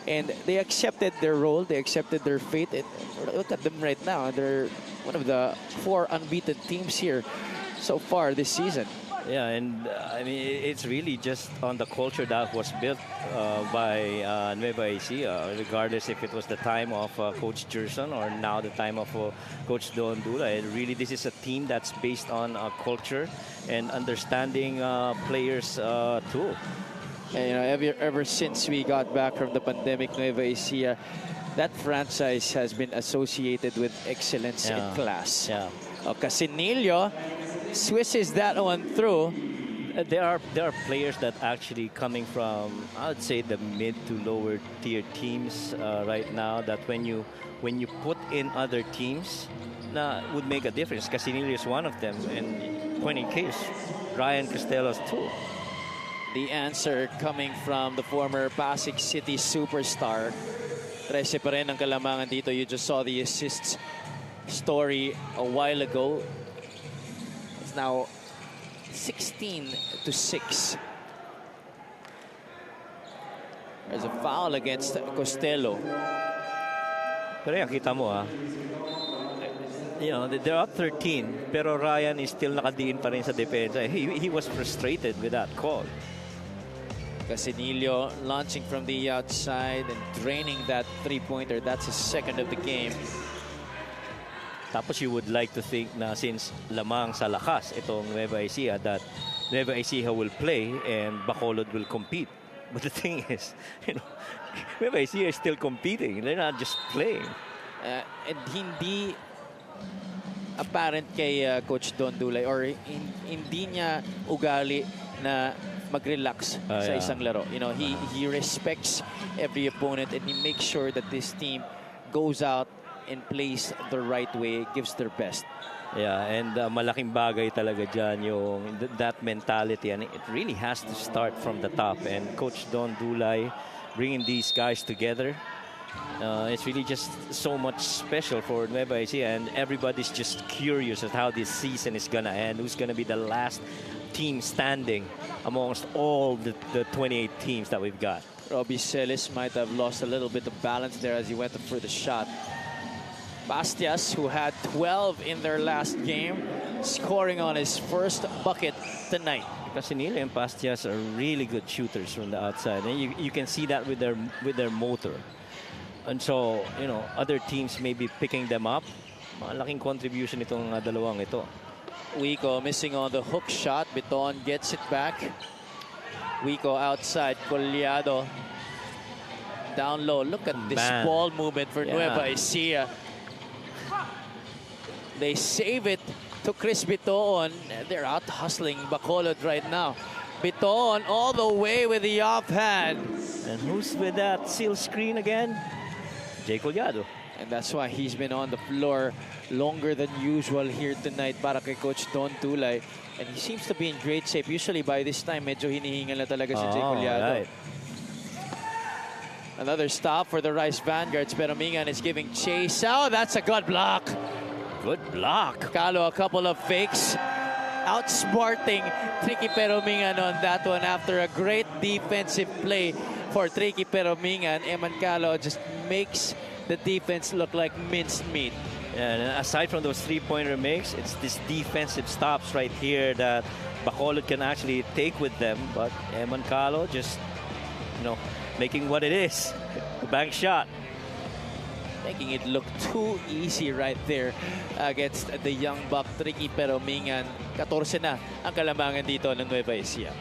And they accepted their role. They accepted their fate. And look at them right now. They're one of the 4 unbeaten teams here so far this season. Yeah, and I mean, it's really just on the culture that was built by Nueva Ecija, regardless if it was the time of Coach Gerson or now the time of Coach Don Dula. And really, this is a team that's based on culture and understanding players too. And, you know, ever since we got back from the pandemic, Nueva Ecija, that franchise has been associated with excellence in class. Yeah. Casinillo swisses that one through. There are players that actually coming from, I would say, the mid to lower tier teams right now, that when you put in other teams, would make a difference. Casinillo is one of them, and point in case, Ryan Costello's too. The answer coming from the former Pasig City superstar. 13 pa rin ang kalamangan dito. You just saw the assists story a while ago. It's now 16-6. There's a foul against Costello. Pero yan, kita mo you know, they're up 13, pero Ryan is still nakadiin pa rin sa depensa. He was frustrated with that call. Casinillo launching from the outside and draining that three-pointer. That's his second of the game. Tapos you would like to think na since lamang sa lakas itong Nueva Ecija, that Nueva Ecija will play and Bacolod will compete. But the thing is, you know, Nueva Ecija is still competing. They're not just playing. And hindi apparent kay Coach Don Dulay, or hindi niya ugali na mag-relax sa isang laro. You know, he respects every opponent and he makes sure that this team goes out and plays the right way, gives their best. Yeah, and malaking bagay talaga dyan yung that mentality, and it really has to start from the top. And Coach Don Dulay bringing these guys together, it's really just so much special for Nueva Ecija, and everybody's just curious at how this season is gonna end. Who's gonna be the last team standing amongst all the 28 teams that we've got. Robbie Celis might have lost a little bit of balance there as he went for the shot. Bastias, who had 12 in their last game, scoring on his first bucket tonight. Casinillo and Bastias are really good shooters from the outside, and you can see that with their motor. And so, you know, other teams may be picking them up. Malaking contribution itong dalawang ito. Wico missing on the hook shot. Biton gets it back. Wico outside. Collado down low. Look at this ball movement for Nueva Ecija. They save it to Chris Biton. They're out hustling Bacolod right now. Biton all the way with the offhand. And who's with that seal screen again? Jay Collado. And that's why he's been on the floor longer than usual here tonight para kay Coach Don Dulay. And he seems to be in great shape. Usually by this time, medyo hinihingal na talaga si Jay Collado. Right. Another stop for the Rice Vanguards. Pero Mingan is giving chase. Oh, that's a good block. Good block. Calo, a couple of fakes. Outsmarting Tricky Peromingan on that one after a great defensive play for Tricky Peromingan. Eman Calo just makes the defense look like minced meat. And aside from those three-pointer makes, it's this defensive stops right here that Bacolod can actually take with them. But Eman Calo just, you know, making what it is. The bank shot. Making it look too easy right there against the young buck Tricky Peromingan. 14 na ang kalamangan dito ng Nueva Ecija.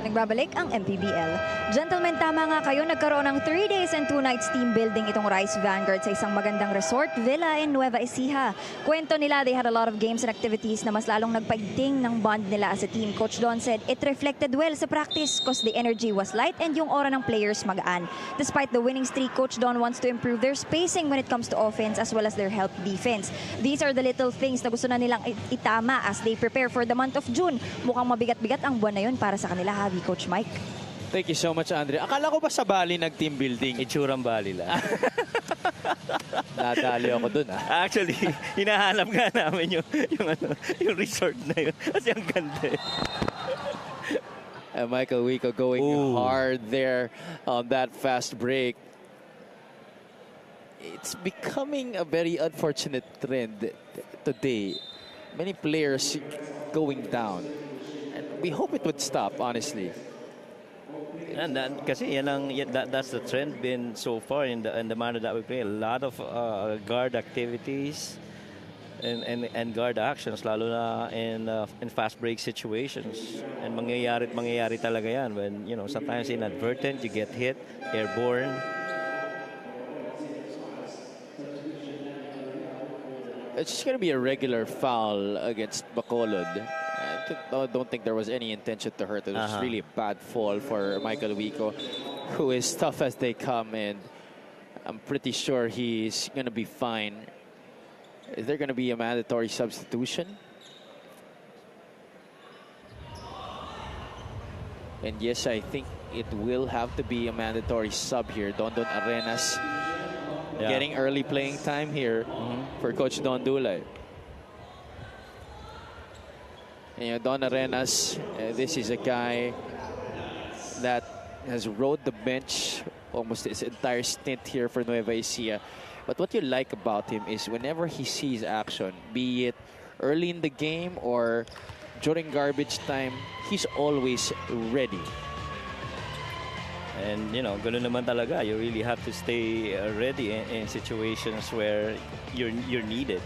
Nagbabalik ang MPBL. Gentlemen, tama nga kayo, nagkaroon ng 3 days and 2 nights team building itong Rice Vanguard sa isang magandang resort villa in Nueva Ecija. Kwento nila, they had a lot of games and activities na mas lalong nagpaigting ng bond nila as a team. Coach Don said it reflected well sa practice cause the energy was light and yung aura ng players magaan. Despite the winning streak, Coach Don wants to improve their spacing when it comes to offense as well as their help defense. These are the little things na gusto na nilang itama as they prepare for the month of June. Mukhang mabigat-bigat ang buwan na yun para sa kanila, Javi, Coach Mike. Thank you so much, Andre. Akala ko ba sa Bali nag-team building? Itsurang Bali lang. Nadali ako dun, ah. Actually, hinahanap nga namin yung resort na yun. Kasi ang ganda eh. And Michael Wico going Ooh. hard there on that fast break. It's becoming a very unfortunate trend today. Many players going down. And we hope it would stop, honestly. And kasi that's the trend been so far in the manner that we play. A lot of guard activities and guard actions, lalo na in fast break situations. And mangyayari talaga yan when, you know, sometimes inadvertent, you get hit, airborne. It's just going to be a regular foul against Bacolod. I don't think there was any intention to hurt. It was really a bad fall for Michael Wico, who is tough as they come, and I'm pretty sure he's going to be fine. Is there going to be a mandatory substitution? And yes, I think it will have to be a mandatory sub here. Don Arenas getting early playing time here for Coach Don Dulay. You know, Don Arenas, this is a guy that has rode the bench almost his entire stint here for Nueva Ecija. But what you like about him is whenever he sees action, be it early in the game or during garbage time, he's always ready. And, you know, ganun naman talaga. You really have to stay ready in situations where you're needed.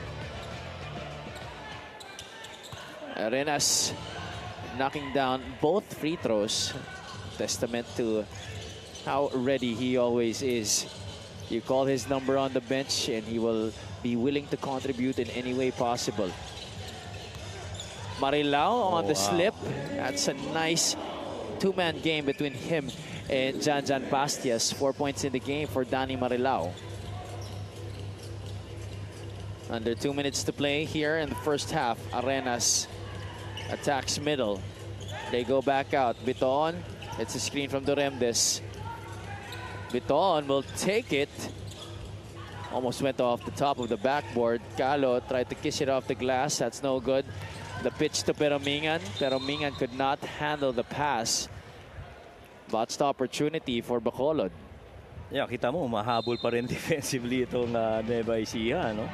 Arenas knocking down both free throws. Testament to how ready he always is. You call his number on the bench and he will be willing to contribute in any way possible. Marilao on the slip. That's a nice two-man game between him and Jan Bastias. 4 points in the game for Danny Marilao. Under 2 minutes to play here in the first half. Arenas attacks middle. They go back out. Biton. It's a screen from Duremdes. Biton will take it. Almost went off the top of the backboard. Calo tried to kiss it off the glass. That's no good. The pitch to Peromingan. Peromingan could not handle the pass. Botched opportunity for Bacolod. Yeah, kita mo, mahabol pa rin defensively itong Nueva Ecija, no?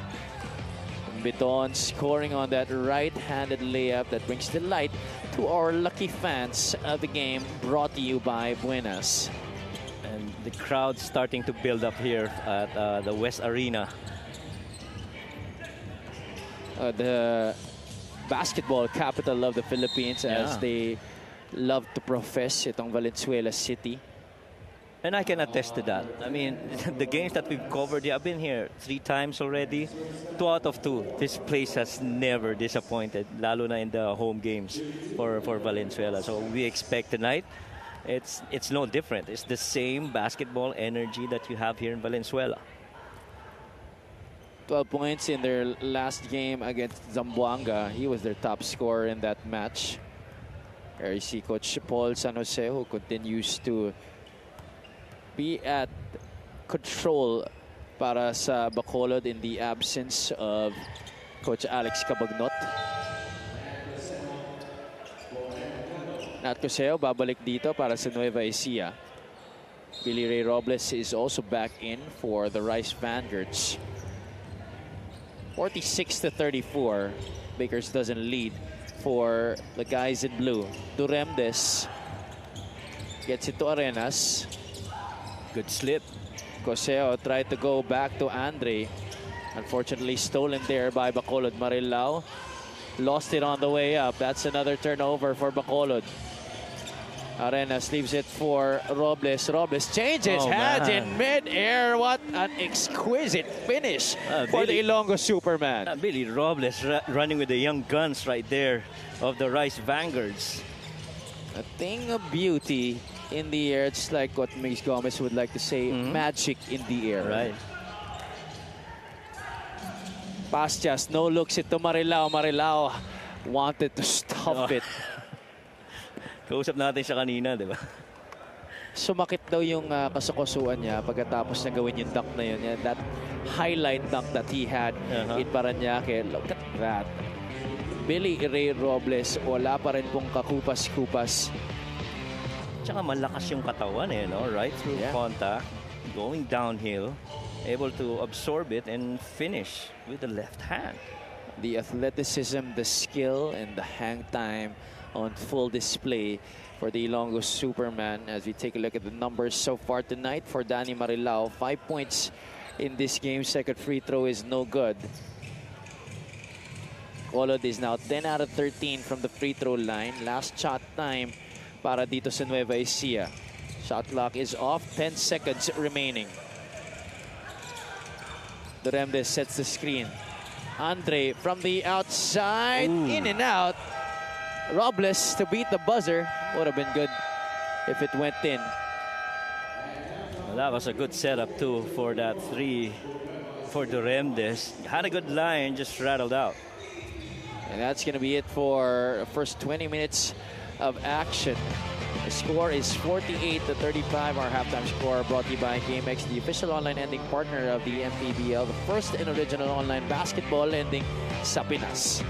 Biton scoring on that right-handed layup that brings delight to our lucky fans of the game, brought to you by Buenas. And the crowd starting to build up here at the West Arena. The basketball capital of the Philippines, as they love to profess, itong Valenzuela City. And I can attest to that. I mean, the games that we've covered, I've been here 3 times already. 2 out of 2. This place has never disappointed, lalo na in the home games for Valenzuela. So we expect tonight, it's no different. It's the same basketball energy that you have here in Valenzuela. 12 points in their last game against Zamboanga. He was their top scorer in that match. There you see Coach Paul San Jose, who continues to be at control para sa Bacolod in the absence of Coach Alex Cabagnot. Nat Coseo babalik dito para sa Nueva Ecija. Billy Ray Robles is also back in for the Rice Vanguards. 46-34. Bakers doesn't lead for the guys in blue. Duremdes gets it to Arenas. Good slip. Coseo tried to go back to Andre. Unfortunately stolen there by Bacolod. Marilao lost it on the way up. That's another turnover for Bacolod. Arenas leaves it for Robles. Robles changes hands in mid-air. What an exquisite finish for the Ilonggo Superman. Billy Robles running with the young guns right there of the Rice Vanguards. A thing of beauty in the air. It's like what Miss Gomez would like to say, magic in the air. Right. Bastias, no looks it to Marilao. Marilao wanted to stop it. Kausap natin siya kanina, di ba? sumakit daw yung kasukasuan niya pagkatapos na gawin yung dunk na yun. And that highlight dunk that he had in Parañaque. Look at that. Billy Ray Robles, wala pa rin pong kakupas-kupas. Tsaka malakas yung katawan no? Right through contact, going downhill, able to absorb it and finish with the left hand. The athleticism, the skill, and the hang time on full display for the Ilonggo Superman. As we take a look at the numbers so far tonight for Danny Marilao, 5 points in this game. Second free throw is no good. Bacolod is now 10 out of 13 from the free throw line. Last shot time para dito sa Nueva Ecija. Shot clock is off, 10 seconds remaining. Duremdes sets the screen. Andre from the outside, in and out. Robles to beat the buzzer. Would have been good if it went in. Well, that was a good setup too for that three for Duremdes. Had a good line, just rattled out. And that's going to be it for the first 20 minutes of action. The score is 48-35. Our halftime score brought to you by GameX, the official online ending partner of the MPBL, the first and original online basketball ending sa Pinas.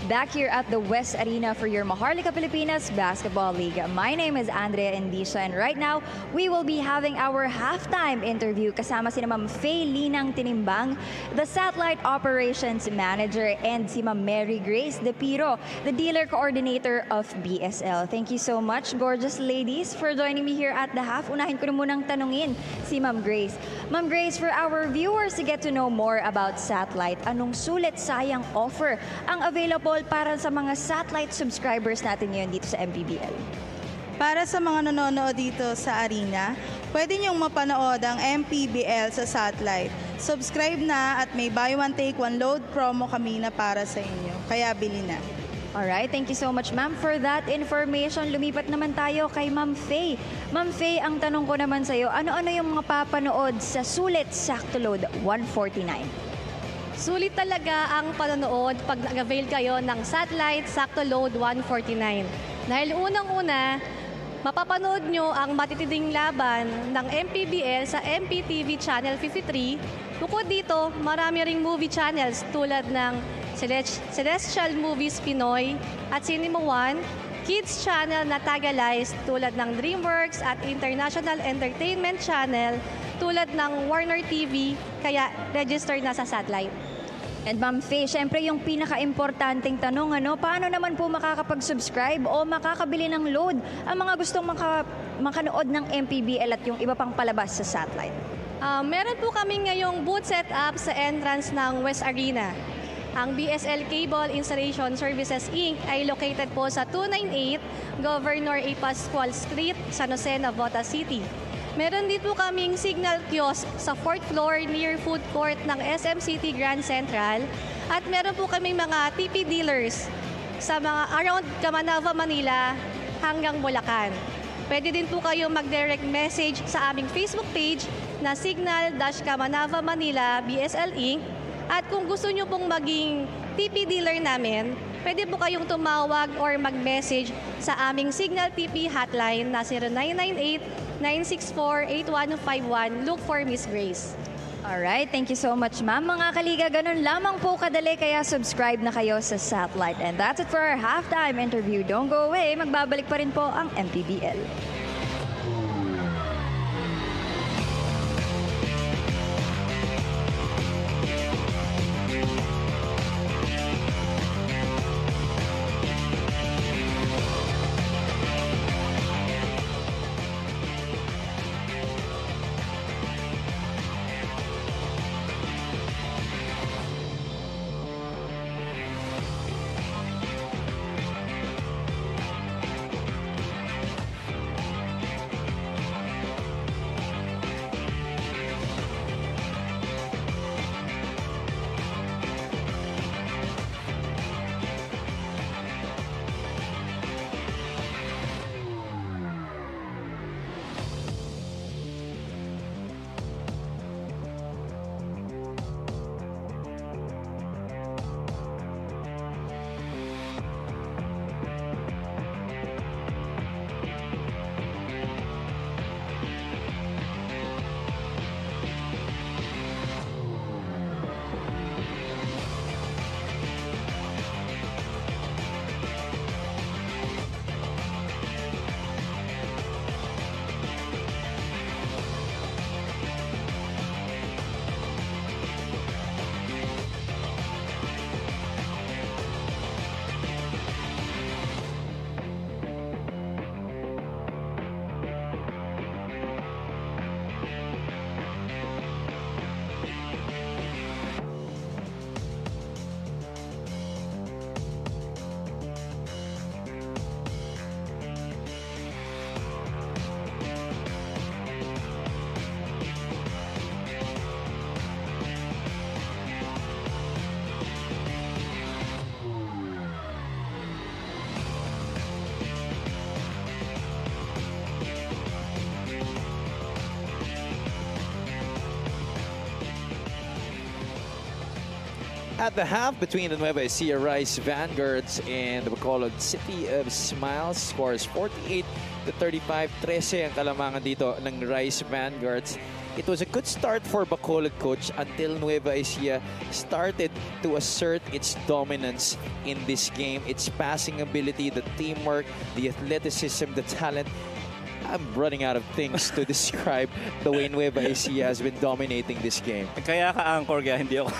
Back here at the West Arena for your Maharlika Pilipinas Basketball League. My name is Andrea Indisha, and right now we will be having our halftime interview kasama si Ma'am Faye Linang Tinimbang, the Satellite Operations Manager, and si Ma'am Mary Grace De Piro, the Dealer Coordinator of BSL. Thank you so much, gorgeous ladies, for joining me here at the half. Unahin ko na munang tanungin si Ma'am Grace. Ma'am Grace, for our viewers to get to know more about Satellite, anong sulit sayang offer ang available para sa mga satellite subscribers natin ngayon dito sa MPBL? Para sa mga nanonood dito sa arena, pwede niyong mapanood ang MPBL sa satellite. Subscribe na at may buy one take one load promo kami na para sa inyo. Kaya bili na. Alright, thank you so much ma'am for that information. Lumipat naman tayo kay Ma'am Faye. Ma'am Faye, ang tanong ko naman sa iyo, ano-ano yung mga papanood sa sulit sakto load 149? Sulit talaga ang panonood pag nag-avail kayo ng satellite sakto load 149. Dahil unang-una, mapapanood nyo ang matitinding laban ng MPBL sa MPTV Channel 53. Bukod dito, marami ring movie channels tulad ng Celestial Movies Pinoy at Cinema One, Kids Channel na Tagalize tulad ng DreamWorks at International Entertainment Channel tulad ng Warner TV, kaya registered na sa satellite. And Ma'am Faye, syempre yung pinaka-importanting tanong, paano naman po makakapag-subscribe o makakabili ng load ang mga gustong makanood ng MPBL at yung iba pang palabas sa satellite? Meron po kami ngayong booth setup sa entrance ng West Arena. Ang BSL Cable Installation Services Inc. ay located po sa 298 Governor A. Pascual Street, San Jose, Navotas City. Meron din po kaming signal kiosk sa 4th floor near food court ng SM City Grand Central. At meron po kaming mga TP dealers sa mga around Camanava, Manila hanggang Bulacan. Pwede din po kayo mag-direct message sa aming Facebook page na Signal-Camanava Manila BSL Inc. At kung gusto nyo pong maging TP dealer namin, pwede po kayong tumawag or mag-message sa aming Signal TP hotline na 0998-964-8151. Look for Miss Grace. Alright, thank you so much ma'am. Mga kaliga, ganun lamang po kadali, kaya subscribe na kayo sa satellite. And that's it for our halftime interview. Don't go away, magbabalik pa rin po ang MPBL. At the half between the Nueva Ecija Rice Vanguards and the Bacolod City of Smiles, scores 48-35. 13 ang kalamangan dito ng Rice Vanguards. It was a good start for Bacolod, coach, until Nueva Ecija started to assert its dominance in this game. Its passing ability, the teamwork, the athleticism, the talent. I'm running out of things to describe the way Nueva Ecija has been dominating this game. Kaya ka-anchor kaya hindi ako.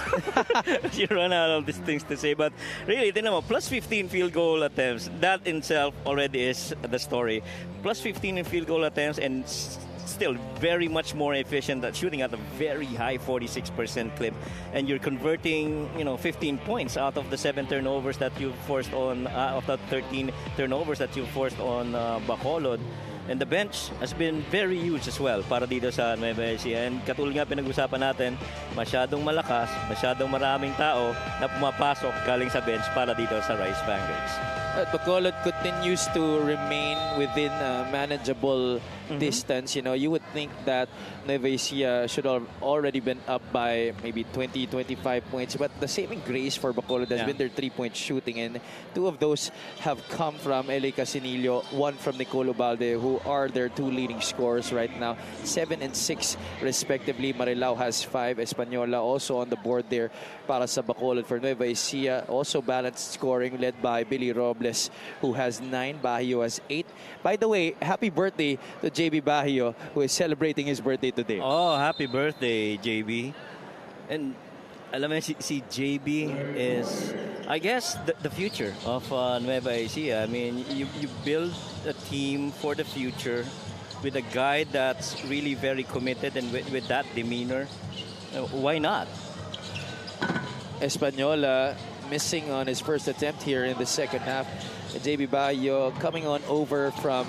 You run out of these things to say. But really, tignan mo, plus 15 field goal attempts. That in itself already is the story. Plus 15 in field goal attempts and still very much more efficient at shooting at a very high 46% clip. And you're converting, 15 points out of the 7 turnovers that you forced on, of the 13 turnovers that you forced on Bacolod. And the bench has been very huge as well para dito sa Nueva Ecija. And katulad nga pinag-usapan natin, masyadong malakas, masyadong maraming tao na pumapasok galing sa bench para dito sa Rice Vanguards. Bacolod continues to remain within manageable distance. You know, you would think that Nueva Ecija should have already been up by maybe 20, 25 points. But the saving grace for Bacolod has been their 3-point shooting. And 2 of those have come from Eli Casinillo, 1 from Nicolo Balde, who are their 2 leading scorers right now. 7 and 6 respectively. Marilao has 5. Española also on the board there para sa Bacolod. For Nueva Ecija, also balanced scoring led by Billy Robles, who has 9. Bajío has 8. By the way, happy birthday to JB Bajío, who is celebrating his birthday today. Oh, happy birthday, JB. And alam mo, si JB is, I guess, the future of Nueva Ecija. I mean, you build a team for the future with a guy that's really very committed, and with that demeanor, why not? Española missing on his first attempt here in the second half. JB Bajío coming on over from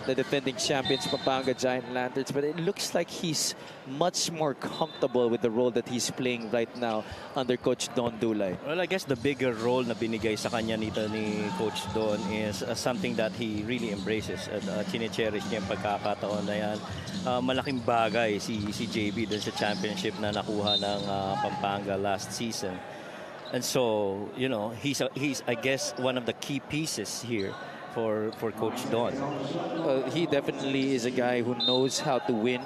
the defending champions Pampanga Giant Lanterns, but it looks like he's much more comfortable with the role that he's playing right now under Coach Don Dulay. Well, I guess the bigger role na binigay sa kanya nito ni Coach Don is something that he really embraces at chine-cherish niya yung pagkakataon na yan. Malaking bagay si JB dun sa championship na nakuha ng Pampanga last season. And so, you know, he's I guess one of the key pieces here for Coach Don. He definitely is a guy who knows how to win,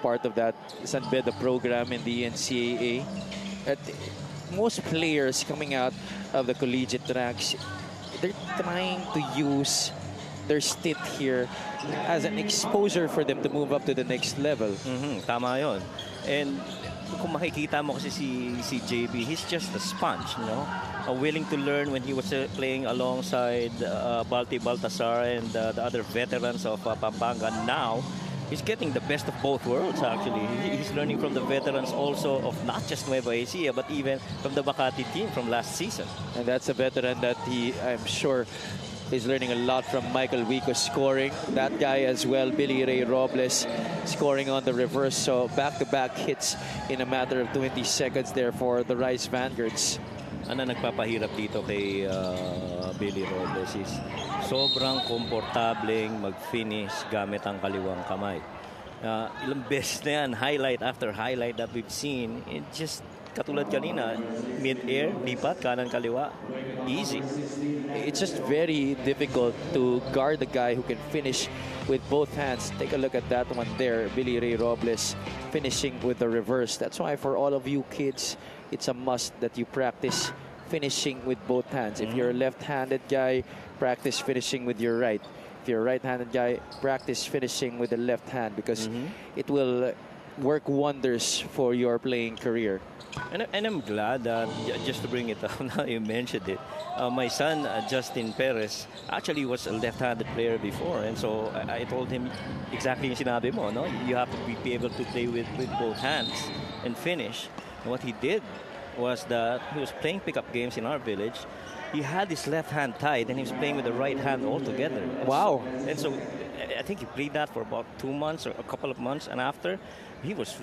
part of that San Beda program in the NCAA. Most players coming out of the collegiate ranks, they're trying to use their stint here as an exposure for them to move up to the next level. Tama yun. And kung makikita mo kasi si JB, he's just a sponge, you know, willing to learn when he was playing alongside Balti Baltasar and the other veterans of Pampanga. Now he's getting the best of both worlds, actually. He's learning from the veterans also of not just Nueva Ecija, but even from the Makati team from last season. And that's a veteran that I'm sure is learning a lot from. Michael Wico scoring. That guy as well, Billy Ray Robles, scoring on the reverse. So back-to-back hits in a matter of 20 seconds there for the Rice Vanguards. Ano nagpapahirap dito kay Billy Robles is sobrang komportableng mag-finish gamit ang kaliwang kamay. Ilang beses na yan, highlight after highlight that we've seen, it just katulad kanina, mid-air, lipat, kanan kaliwa, easy. It's just very difficult to guard a guy who can finish with both hands. Take a look at that one there, Billy Ray Robles finishing with the reverse. That's why for all of you kids, it's a must that you practice finishing with both hands. If you're a left-handed guy, practice finishing with your right. If you're a right-handed guy, practice finishing with the left hand, because it will work wonders for your playing career. And I'm glad that, just to bring it up, now you mentioned it, my son, Justin Perez, actually was a left-handed player before. And so I told him exactly yung sinabi mo, no? You have to be able to play with both hands and finish. And what he did was that he was playing pickup games in our village. He had his left hand tied and he was playing with the right hand altogether. And wow. And so I think he played that for about 2 months or a couple of months. And after, he's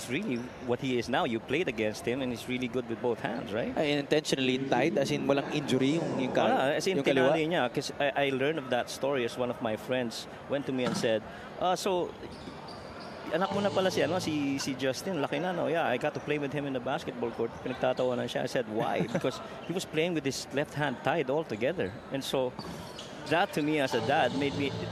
really what he is now. You played against him and he's really good with both hands, right? Intentionally tied, as in walang injury yung as in yung kaliwa? tinali niya. Because I learned of that story as one of my friends went to me and said, so anak mo na pala si Justin, laki na, no? Yeah, I got to play with him in the basketball court. Pinagtatawanan siya. I said, why? Because he was playing with his left hand tied all together. And so that to me as a dad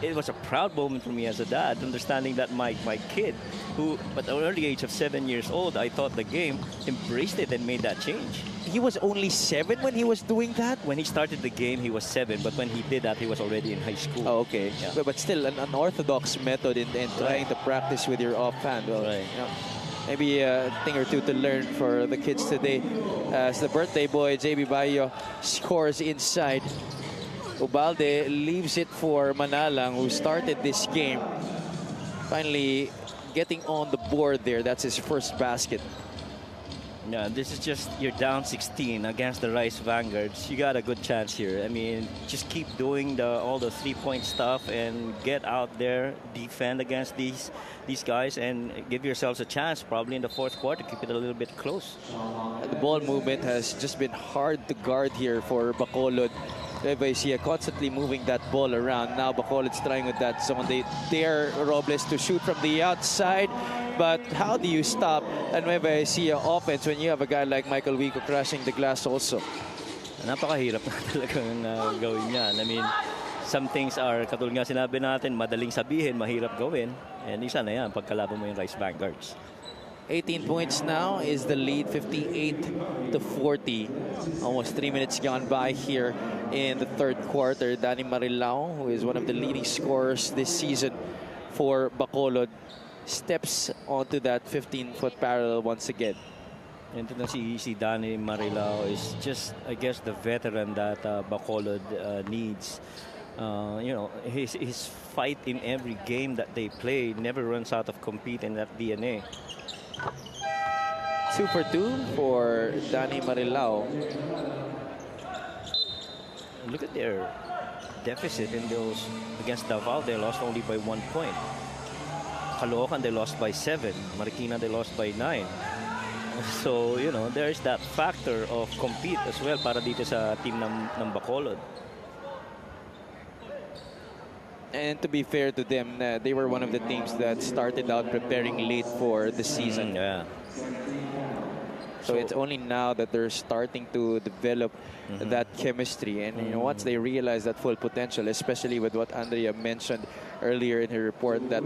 it was a proud moment for me as a dad, understanding that my kid, who at an early age of 7 years old, I thought the game, embraced it and made that change. He was only 7 when he was doing that? When he started the game, he was 7, but when he did that, he was already in high school. Oh, okay. Yeah. But still, an unorthodox method in trying to practice with your offhand. Well, right. You know, maybe a thing or two to learn for the kids today. As the birthday boy, JB Bajío, scores inside. Ubalde leaves it for Manalang, who started this game. Finally getting on the board there. That's his first basket. Yeah, this is just, you're down 16 against the Rice Vanguards. You got a good chance here. I mean, just keep doing all the 3-point stuff and get out there, defend against these guys, and give yourselves a chance probably in the fourth quarter. Keep it a little bit close. The ball movement has just been hard to guard here for Bacolod. Nueva Ecija constantly moving that ball around. Now Bacolod's trying with that zone. They dare Robles to shoot from the outside. But how do you stop a Nueva Ecija offense when you have a guy like Michael Wico crashing the glass also? Napakahirap na talagang gawin yan. I mean, some things are, katulad nga sinabi natin, madaling sabihin, mahirap gawin. And isa na yan, pagkalaban mo yung Rice Vanguards. 18 points now is the lead, 58-40. Almost 3 minutes gone by here in the third quarter. Danny Marilao, who is one of the leading scorers this season for Bacolod, steps onto that 15-foot parallel once again. And si Danny Marilao is just, I guess, the veteran that Bacolod needs. You know, his fight in every game that they play never runs out of competing that DNA. 2 for 2 for Danny Marilao. Look at their deficit in those against Davao. They lost only by 1 point. Caloocan, they lost by 7. Marikina, they lost by 9. So, you know, there is that factor of compete as well para dito sa team ng Bacolod. And to be fair to them, they were one of the teams that started out preparing late for the season. Yeah. So it's only now that they're starting to develop that chemistry. And you know, once they realize that full potential, especially with what Andrea mentioned earlier in her report, that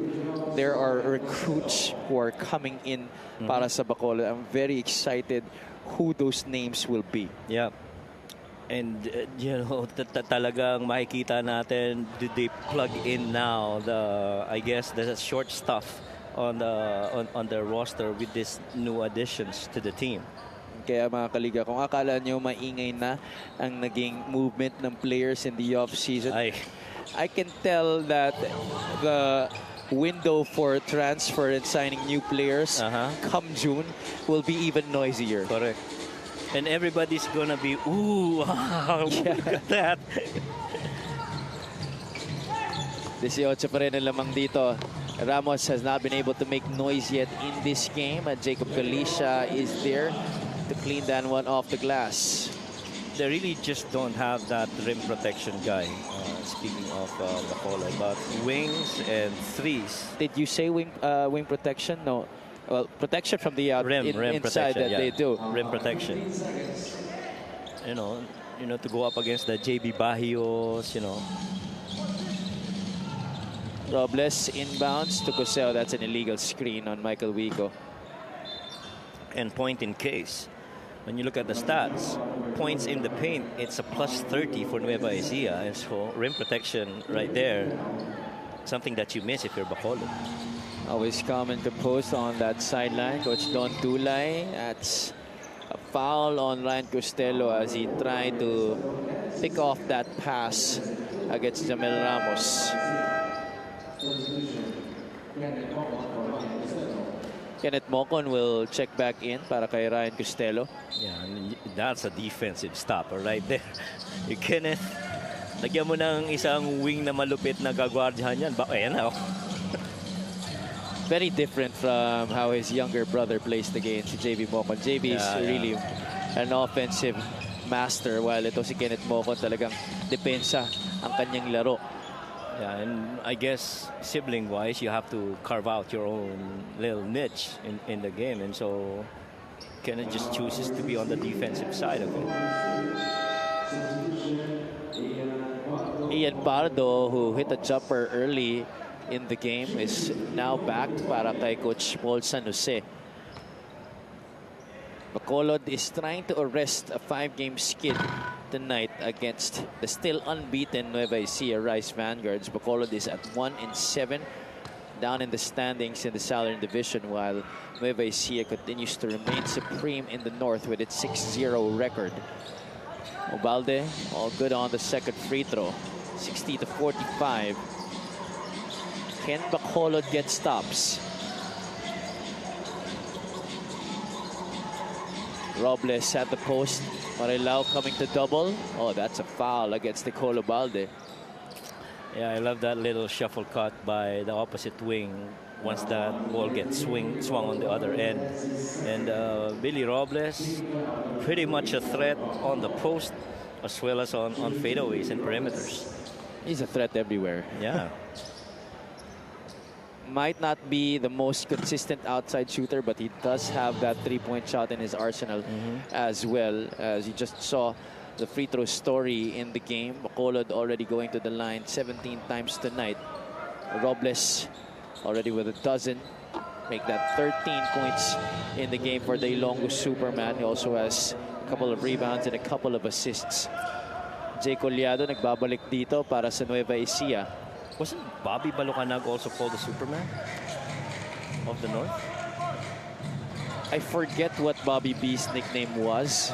there are recruits who are coming in para sa Bacolod. I'm very excited who those names will be. Yeah. And you know, talagang makikita natin, do they plug in now I guess the short stuff on the roster with these new additions to the team. Kaya mga kaliga, kung akala nyo maingay na ang naging movement ng players in the off-season, I can tell that the window for transfer and signing new players come June will be even noisier. Correct. And everybody's gonna be, ooh, wow, look at that. 18 pa rin ang lamang dito. Ramos has not been able to make noise yet in this game. Jacob Galicia is there to clean that one off the glass. They really just don't have that rim protection guy. Speaking of Bacolod, but wings and threes. Did you say wing protection? No. Well, protection from the rim inside protection, that they do. Rim protection. You know, to go up against the JB Bajios, you know. Robles inbounds to Cosell. That's an illegal screen on Michael Wico. And point in case. When you look at the stats, points in the paint, it's a plus 30 for Nueva Ecija. And so rim protection right there, something that you miss if you're Bacolod. Always calm and composed on that sideline. Coach Don Tulay. That's a foul on Ryan Costello as he tried to pick off that pass against Jamel Ramos. Kenneth Mocon will check back in para kay Ryan Costello. Yeah, and that's a defensive stopper right there. You Kenneth, lagyan mo ng isang wing na malupit na gagwardyahan yan. Ayan na. Very different from how his younger brother plays the game, si JB Mocon. JB is really an offensive master, while ito si Kenneth Mocon talagang depensa ang kanyang laro. Yeah, and I guess sibling-wise, you have to carve out your own little niche in the game, and so Kenneth just chooses to be on the defensive side of it. Ian Pardo, who hit a jumper early in the game, is now back para kay Coach Paul San Jose. Bacolod is trying to arrest a 5-game skid tonight against the still unbeaten Nueva Ecija Rice Vanguards. Bacolod is at 1-7, down in the standings in the Southern Division, while Nueva Ecija continues to remain supreme in the North with its 6-0 record. Obalde, all good on the second free throw. 60-45. Can Bacolod get stops? Robles at the post. Marilao coming to double. Oh, that's a foul against Nicolo Balde. Yeah, I love that little shuffle cut by the opposite wing once that ball gets swung on the other end. And Billy Robles, pretty much a threat on the post as well as on fadeaways and perimeters. He's a threat everywhere. Yeah. Might not be the most consistent outside shooter, but he does have that three-point shot in his arsenal as well. As you just saw the free throw story in the game. Bacolod already going to the line 17 times tonight. Robles already with a dozen. Make that 13 points in the game for the Ilonggo Superman. He also has a couple of rebounds and a couple of assists. Jay Collado nagbabalik dito para sa Nueva Ecija. Wasn't Bobby Balocanag also called the Superman of the North? I forget what Bobby B's nickname was.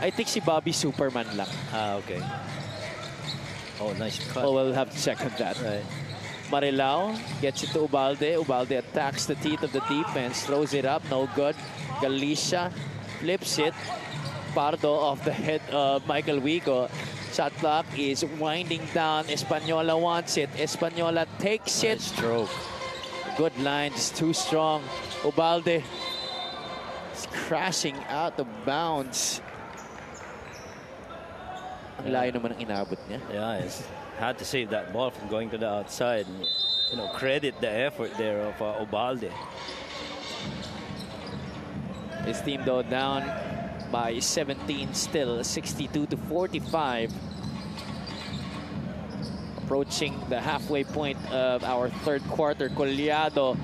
I think si Bobby Superman lang. Ah, okay. Oh, nice cut. Oh, we'll have to check on that. Right. Marilao gets it to Ubalde. Ubalde attacks the teeth of the defense, throws it up, no good. Galicia flips it. Pardo off the head of Michael Wigo. Shot clock is winding down. Espanola wants it. Espanola takes it. Nice stroke. Good line, just too strong. Ubalde is crashing out of bounds. Ang layo naman ang inabot niya. Yeah, it's had to save that ball from going to the outside. And, you know, credit the effort there of Ubalde. His team though down by 17 still, 62-45. Approaching the halfway point of our third quarter. Collado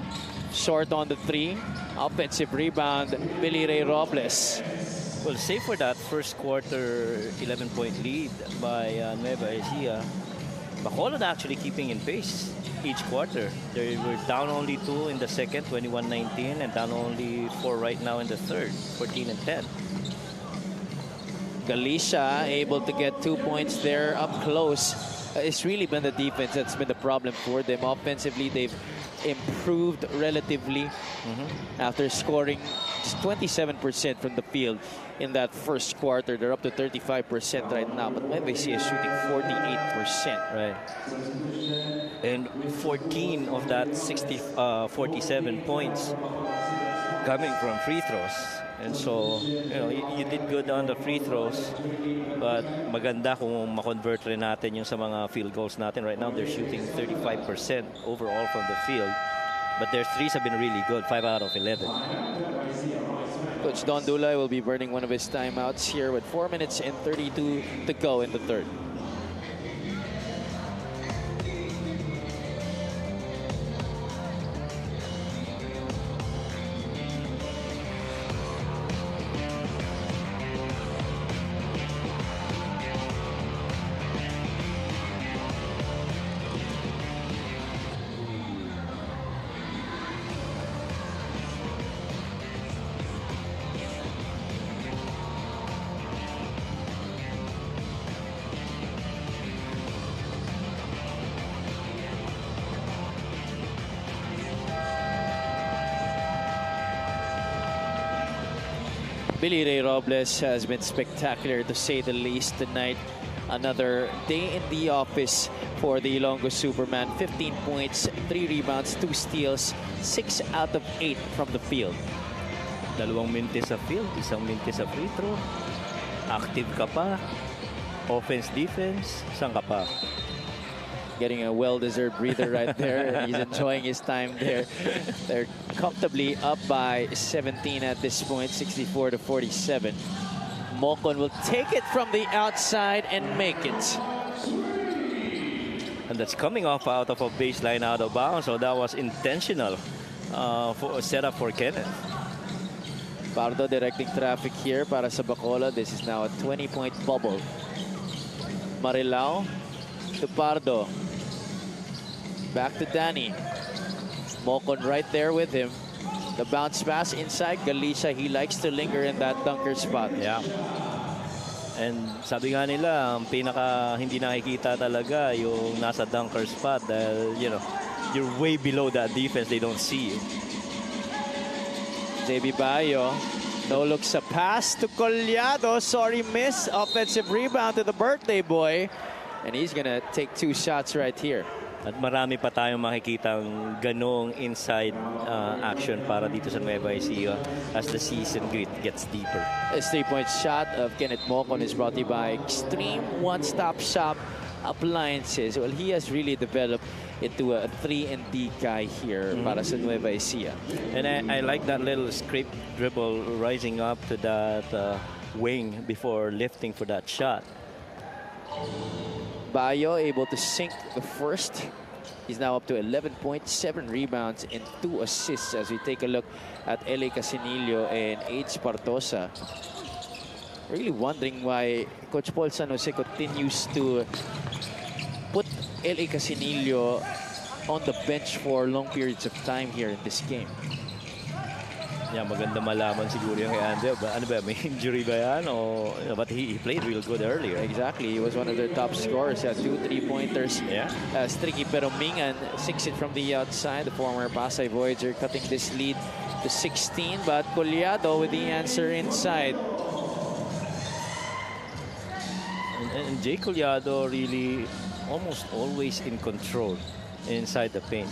short on the three. Offensive rebound, Billy Ray Robles. Well, save for that first quarter 11-point lead by Nueva Ecija, Bacolod actually keeping in pace each quarter. They were down only 2 in the second, 21-19, and down only 4 right now in the third, 14-10. Galicia able to get 2 points there up close. It's really been the defense that's been the problem for them. Offensively, they've improved relatively after scoring just 27% from the field in that first quarter. They're up to 35% right now, but MPBL is shooting 48%. Right. And 14 of that 47 points coming from free throws. And so, you know, you did good on the free throws, but maganda kung ma-convert rin natin yung sa mga field goals natin. Right now, they're shooting 35% overall from the field, but their threes have been really good, 5 out of 11. Coach Don Dulay will be burning one of his timeouts here with 4 minutes and 32 to go in the third. Billy Ray Robles has been spectacular to say the least tonight. Another day in the office for the Ilonggo Superman. 15 points, 3 rebounds, 2 steals, 6 out of 8 from the field. 2 minutes sa field, 1 minute sa free throw. Active ka pa. Offense, defense, saan ka pa? Getting a well-deserved breather right there. He's enjoying his time there. They're comfortably up by 17 at this point, 64-47. Mocon will take it from the outside and make it. And that's coming off out of a baseline out of bounds, so that was intentional for a setup for Kenneth. Pardo directing traffic here para sa Bacolod. This is now a 20-point bubble. Marilao to Pardo. Back to Danny. Mocon right there with him. The bounce pass inside. Galicia, he likes to linger in that dunker spot. Yeah. And sabi nga nila, ang pinaka hindi nakikita talaga yung nasa dunker spot dahil, you know, you're way below that defense. They don't see you. JB Bayo No look sa pass to Collado. Sorry, miss. Offensive rebound to the birthday boy. And he's gonna take 2 shots right here. At marami pa tayong makikitang ganong inside action para dito sa Nueva Ecija as the season gets deeper. This 3-point shot of Kenneth Mocon is brought to you by Extreme One-Stop Shop Appliances. Well, he has really developed into a 3-and-D guy here para sa Nueva Ecija. And I like that little scrape dribble rising up to that wing before lifting for that shot. Bayo able to sink the first. He's now up to 11.7 rebounds and 2 assists as we take a look at L.A. Casinillo and H. Partosa. Really wondering why Coach Paul San Jose continues to put L.A. Casinillo on the bench for long periods of time here in this game. Yeah, maganda malaman siguro yung kay Andy. Ano ba, may injury ba yan? O, but he played real good earlier. Exactly. He was one of their top scorers. He had 2 3-pointers. Yeah. Stricky Peromingan sinks it from the outside. The former Pasay Voyager cutting this lead to 16. But Collado with the answer inside. And Jay Collado really almost always in control inside the paint.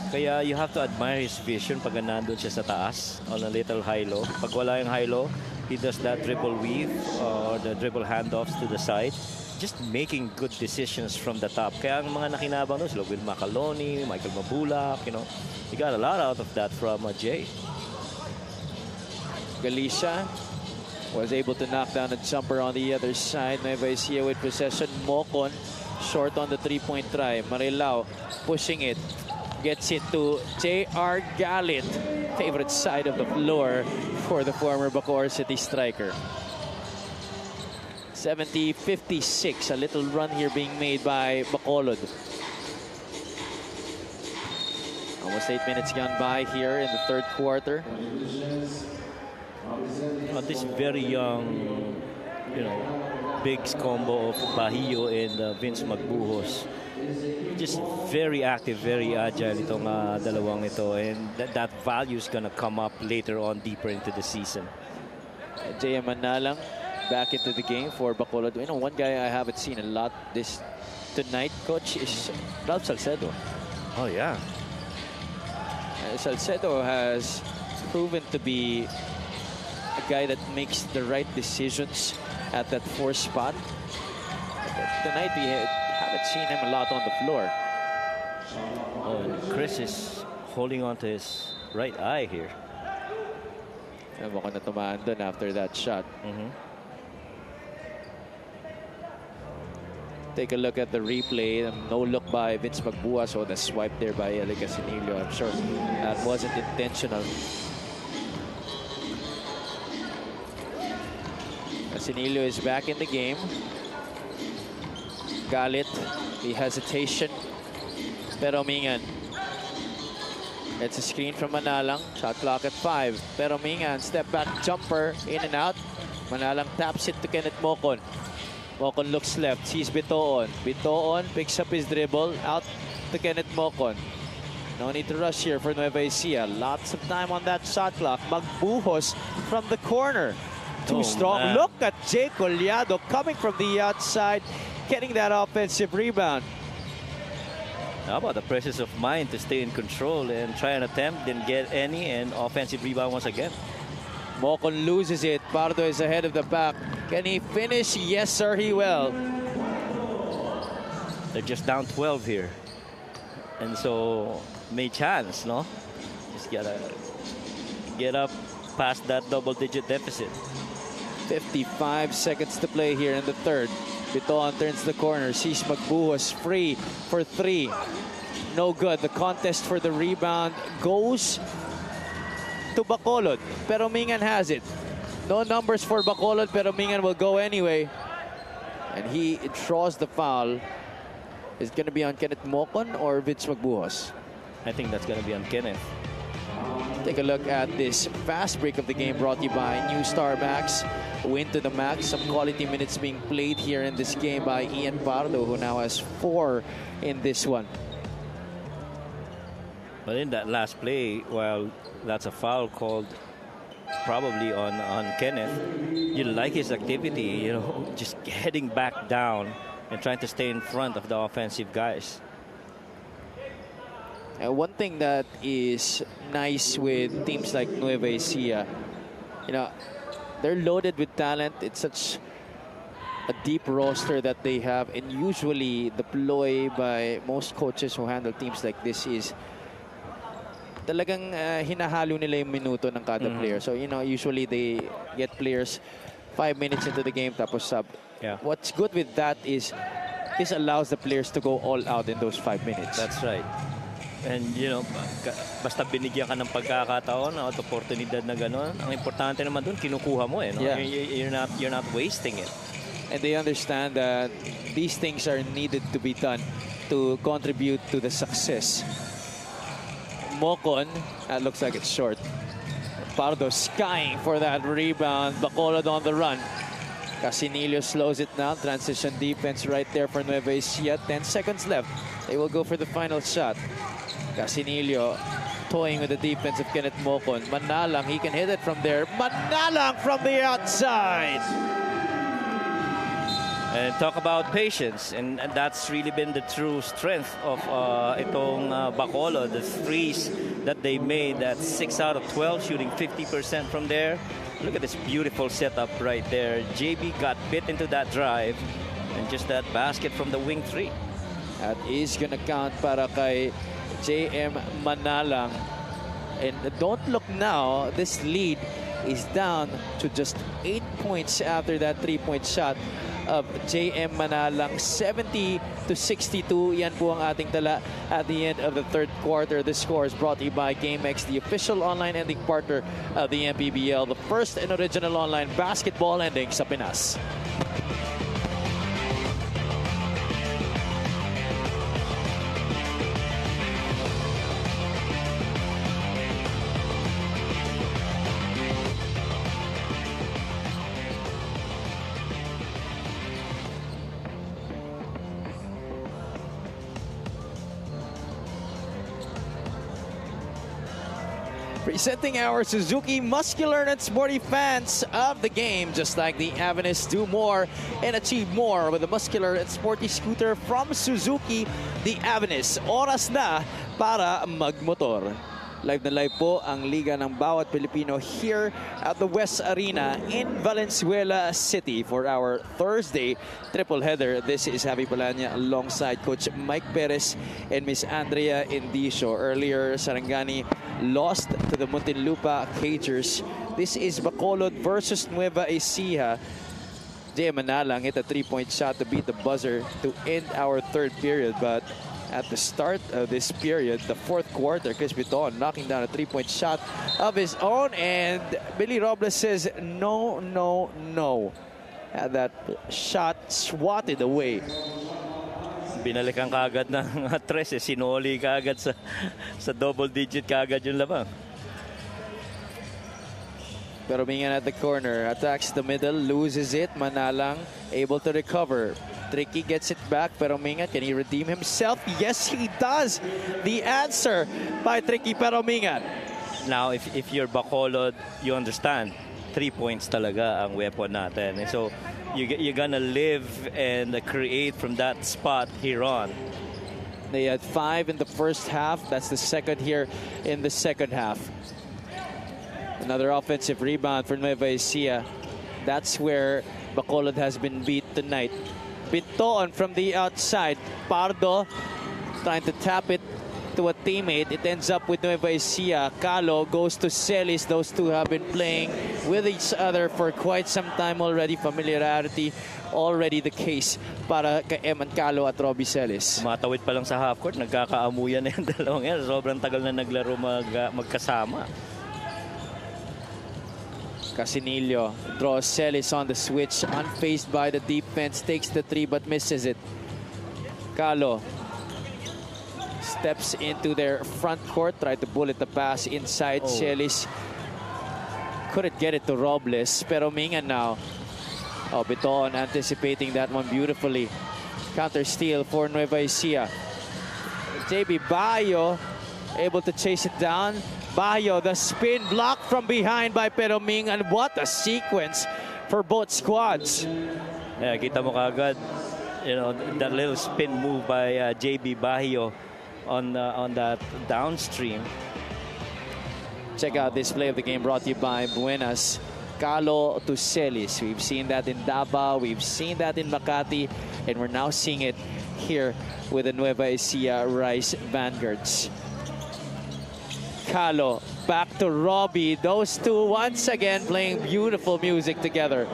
Kaya you have to admire his vision pag nandun siya sa taas on a little high-low. Pag wala yung high-low, he does that dribble weave or the dribble handoffs to the side. Just making good decisions from the top. Kaya ang mga nakinabang doon, sila Will Macaloni, Michael Mabulak, you know, he got a lot out of that from Jay. Galicia was able to knock down a jumper on the other side. Nueva Ecija with possession. Mocon short on the 3-point try. Marilao pushing it. Gets it to J.R. Galit. Favorite side of the floor for the former Bacoor City striker. 70-56. A little run here being made by Bacolod. Almost 8 minutes gone by here in the third quarter. This very young, you know, Bigs combo of Bahio and Vince Magbuhos. Just very active, very agile itong dalawang ito, and that value is gonna come up later on deeper into the season. Jay Manalang back into the game for Bacolod. You know, one guy I haven't seen a lot tonight, coach, is Ralph Salcedo. Oh yeah. Salcedo has proven to be a guy that makes the right decisions at that 4 spot. Tonight we haven't seen him a lot on the floor. Oh, and Chris is holding on to his right eye here. Ewan ko na tumaan dun after that shot. Take a look at the replay. No look by Vince Magbuas. So the swipe there by L.A. Casinillo. I'm sure that wasn't intentional. Casinillo is back in the game. Galit, the hesitation. Peromingan. It's a screen from Manalang. Shot clock at 5. Peromingan, step back jumper, in and out. Manalang taps it to Kenneth Mocon. Mocon looks left, sees Bitoon. Bitoon picks up his dribble, out to Kenneth Mocon. No need to rush here for Nueva Ecija. Lots of time on that shot clock. Magbuhos from the corner. Too strong. Man. Look at Jay Collado coming from the outside, getting that offensive rebound. How about the presence of mind to stay in control and try an attempt, didn't get any, and offensive rebound once again. Mocon loses it. Pardo is ahead of the pack. Can he finish? Yes, sir, he will. They're just down 12 here. And so, may chance, no? Just gotta get up past that double-digit deficit. 55 seconds to play here in the third. Bitoon turns the corner. Sees Magbuhos free for 3. No good. The contest for the rebound goes to Bacolod. Peromingan has it. No numbers for Bacolod. Peromingan will go anyway. And he draws the foul. Is it going to be on Kenneth Mocon or Vince Magbuhos? I think that's gonna be on Kenneth. Take a look at this fast break of the game brought to you by New Star Max. Win to the max. Some quality minutes being played here in this game by Ian Pardo, who now has 4 in this one. But in that last play, while that's a foul called probably on Kenneth. You like his activity, just heading back down and trying to stay in front of the offensive guys. One thing that is nice with teams like Nueva Ecija, they're loaded with talent. It's such a deep roster that they have, and usually the ploy by most coaches who handle teams like this is talagang hinahalo nila yung minuto ng kada player. So, usually they get players 5 minutes into the game tapos sub. Yeah. What's good with that is this allows the players to go all out in those 5 minutes. That's right. And basta binigyan ka ng pagkakataon at oportunidad na gano'n, ang importante naman doon, kinukuha mo no? Yeah. You're not wasting it. And they understand that these things are needed to be done to contribute to the success. Mocon, that looks like it's short. Pardo skying for that rebound. Bacolod on the run. Casinillo slows it down. Transition defense right there for Nueva Ecija. 10 seconds left. They will go for the final shot. Casinillo toying with the defense of Kenneth Mocon. Manalang, he can hit it from there. Manalang from the outside. And talk about patience, and that's really been the true strength of itong Bacolod. The threes that they made, that 6 out of 12, shooting 50% from there. Look at this beautiful setup right there. JB got bit into that drive, and just that basket from the wing three. That is gonna count para kay JM Manalang. And don't look now, this lead is down to just 8 points after that 3-point shot of JM Manalang. 70-62. Yan po ang ating tala at the end of the third quarter. This score is brought to you by GameX, the official online ending partner of the MPBL, the first and original online basketball ending sa Pinas. Presenting our Suzuki muscular and sporty fans of the game. Just like the Avenus, do more and achieve more with the muscular and sporty scooter from Suzuki, the Avenus. Oras na para magmotor. Live na live po ang Liga ng Bawat Pilipino here at the West Arena in Valenzuela City for our Thursday triple header. This is Javi Palanya alongside Coach Mike Perez and Miss Andrea Indicio. Earlier, Sarangani lost to the Muntinlupa Cagers. This is Bacolod versus Nueva Ecija. Jay Manalang hit a 3-point shot to beat the buzzer to end our third period, but at the start of this period, the fourth quarter, Chris Biton knocking down a 3-point shot of his own, and Billy Robles says no, no, no. Had that shot swatted away. Binalikan kaagad ng tres, sinoli kaagad sa double digit kaagad yung lamang. Pero Mingan at the corner, attacks the middle, loses it. Manalang able to recover. Tricky gets it back, pero Mingan, can he redeem himself? Yes, he does. The answer by Tricky Mingan. Now, if you're Bacolod, you understand 3 points talaga ang weapon natin. And so you're gonna live and create from that spot here on. They had 5 in the first half. That's the second here in the second half. Another offensive rebound for Nueva Ecija. That's where Bacolod has been beat tonight. Biton from the outside. Pardo trying to tap it to a teammate. It ends up with Nueva Ecija. Calo goes to Celis. Those two have been playing with each other for quite some time already. Familiarity already the case para kay Eman Calo at Robbie Celis. Matawid pa lang sa half court, nagkakaamuyan na yung dalawang yan. Sobrang tagal na naglaro magkasama. Casinillo draws Celis on the switch, unfazed by the defense, takes the 3 but misses it. Calo steps into their front court, tried to bullet the pass inside. Celis couldn't get it to Robles, pero Mingan now. Biton anticipating that one beautifully. Counter steal for Nueva Ecija. JB Bayo able to chase it down. Bayo, the spin blocked from behind by Peroming, and what a sequence for both squads. Yeah, kita mo kaagad, that little spin move by JB Bajo on that downstream. Check out this play of the game brought to you by Buenas. Calo to Celis. We've seen that in Davao, we've seen that in Makati, and we're now seeing it here with the Nueva Ecija Rice Vanguards. Calo back to Robbie. Those two once again playing beautiful music together.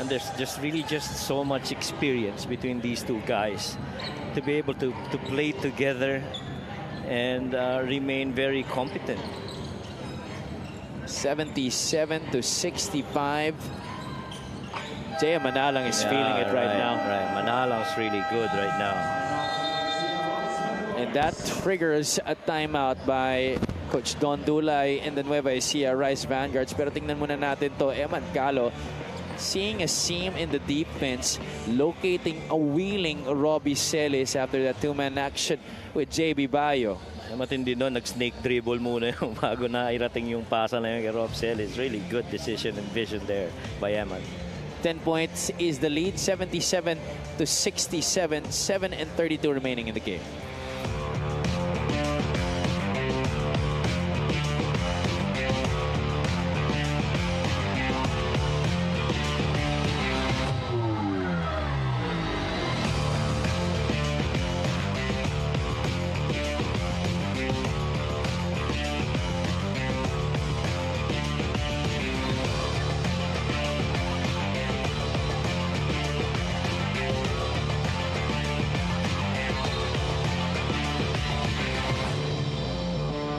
And there's just really so much experience between these two guys to be able to play together and remain very competent. 77 to 65. Jaya Manalang is feeling it right now. Right, Manalang's really good right now. And that triggers a timeout by Coach Don Dulay in the Nueva Ecija Rice Vanguards. Pero tingnan muna natin to, Eman Calo seeing a seam in the defense, locating a wheeling Robbie Celis after that two-man action with JB Bayo. Matindi doon, nag-snake dribble muna yung bago na irating yung pasa na yung kay Rob Celis. Really good decision and vision there by Eman. 10 points is the lead, 77 to 67, 7 and 32 remaining in the game.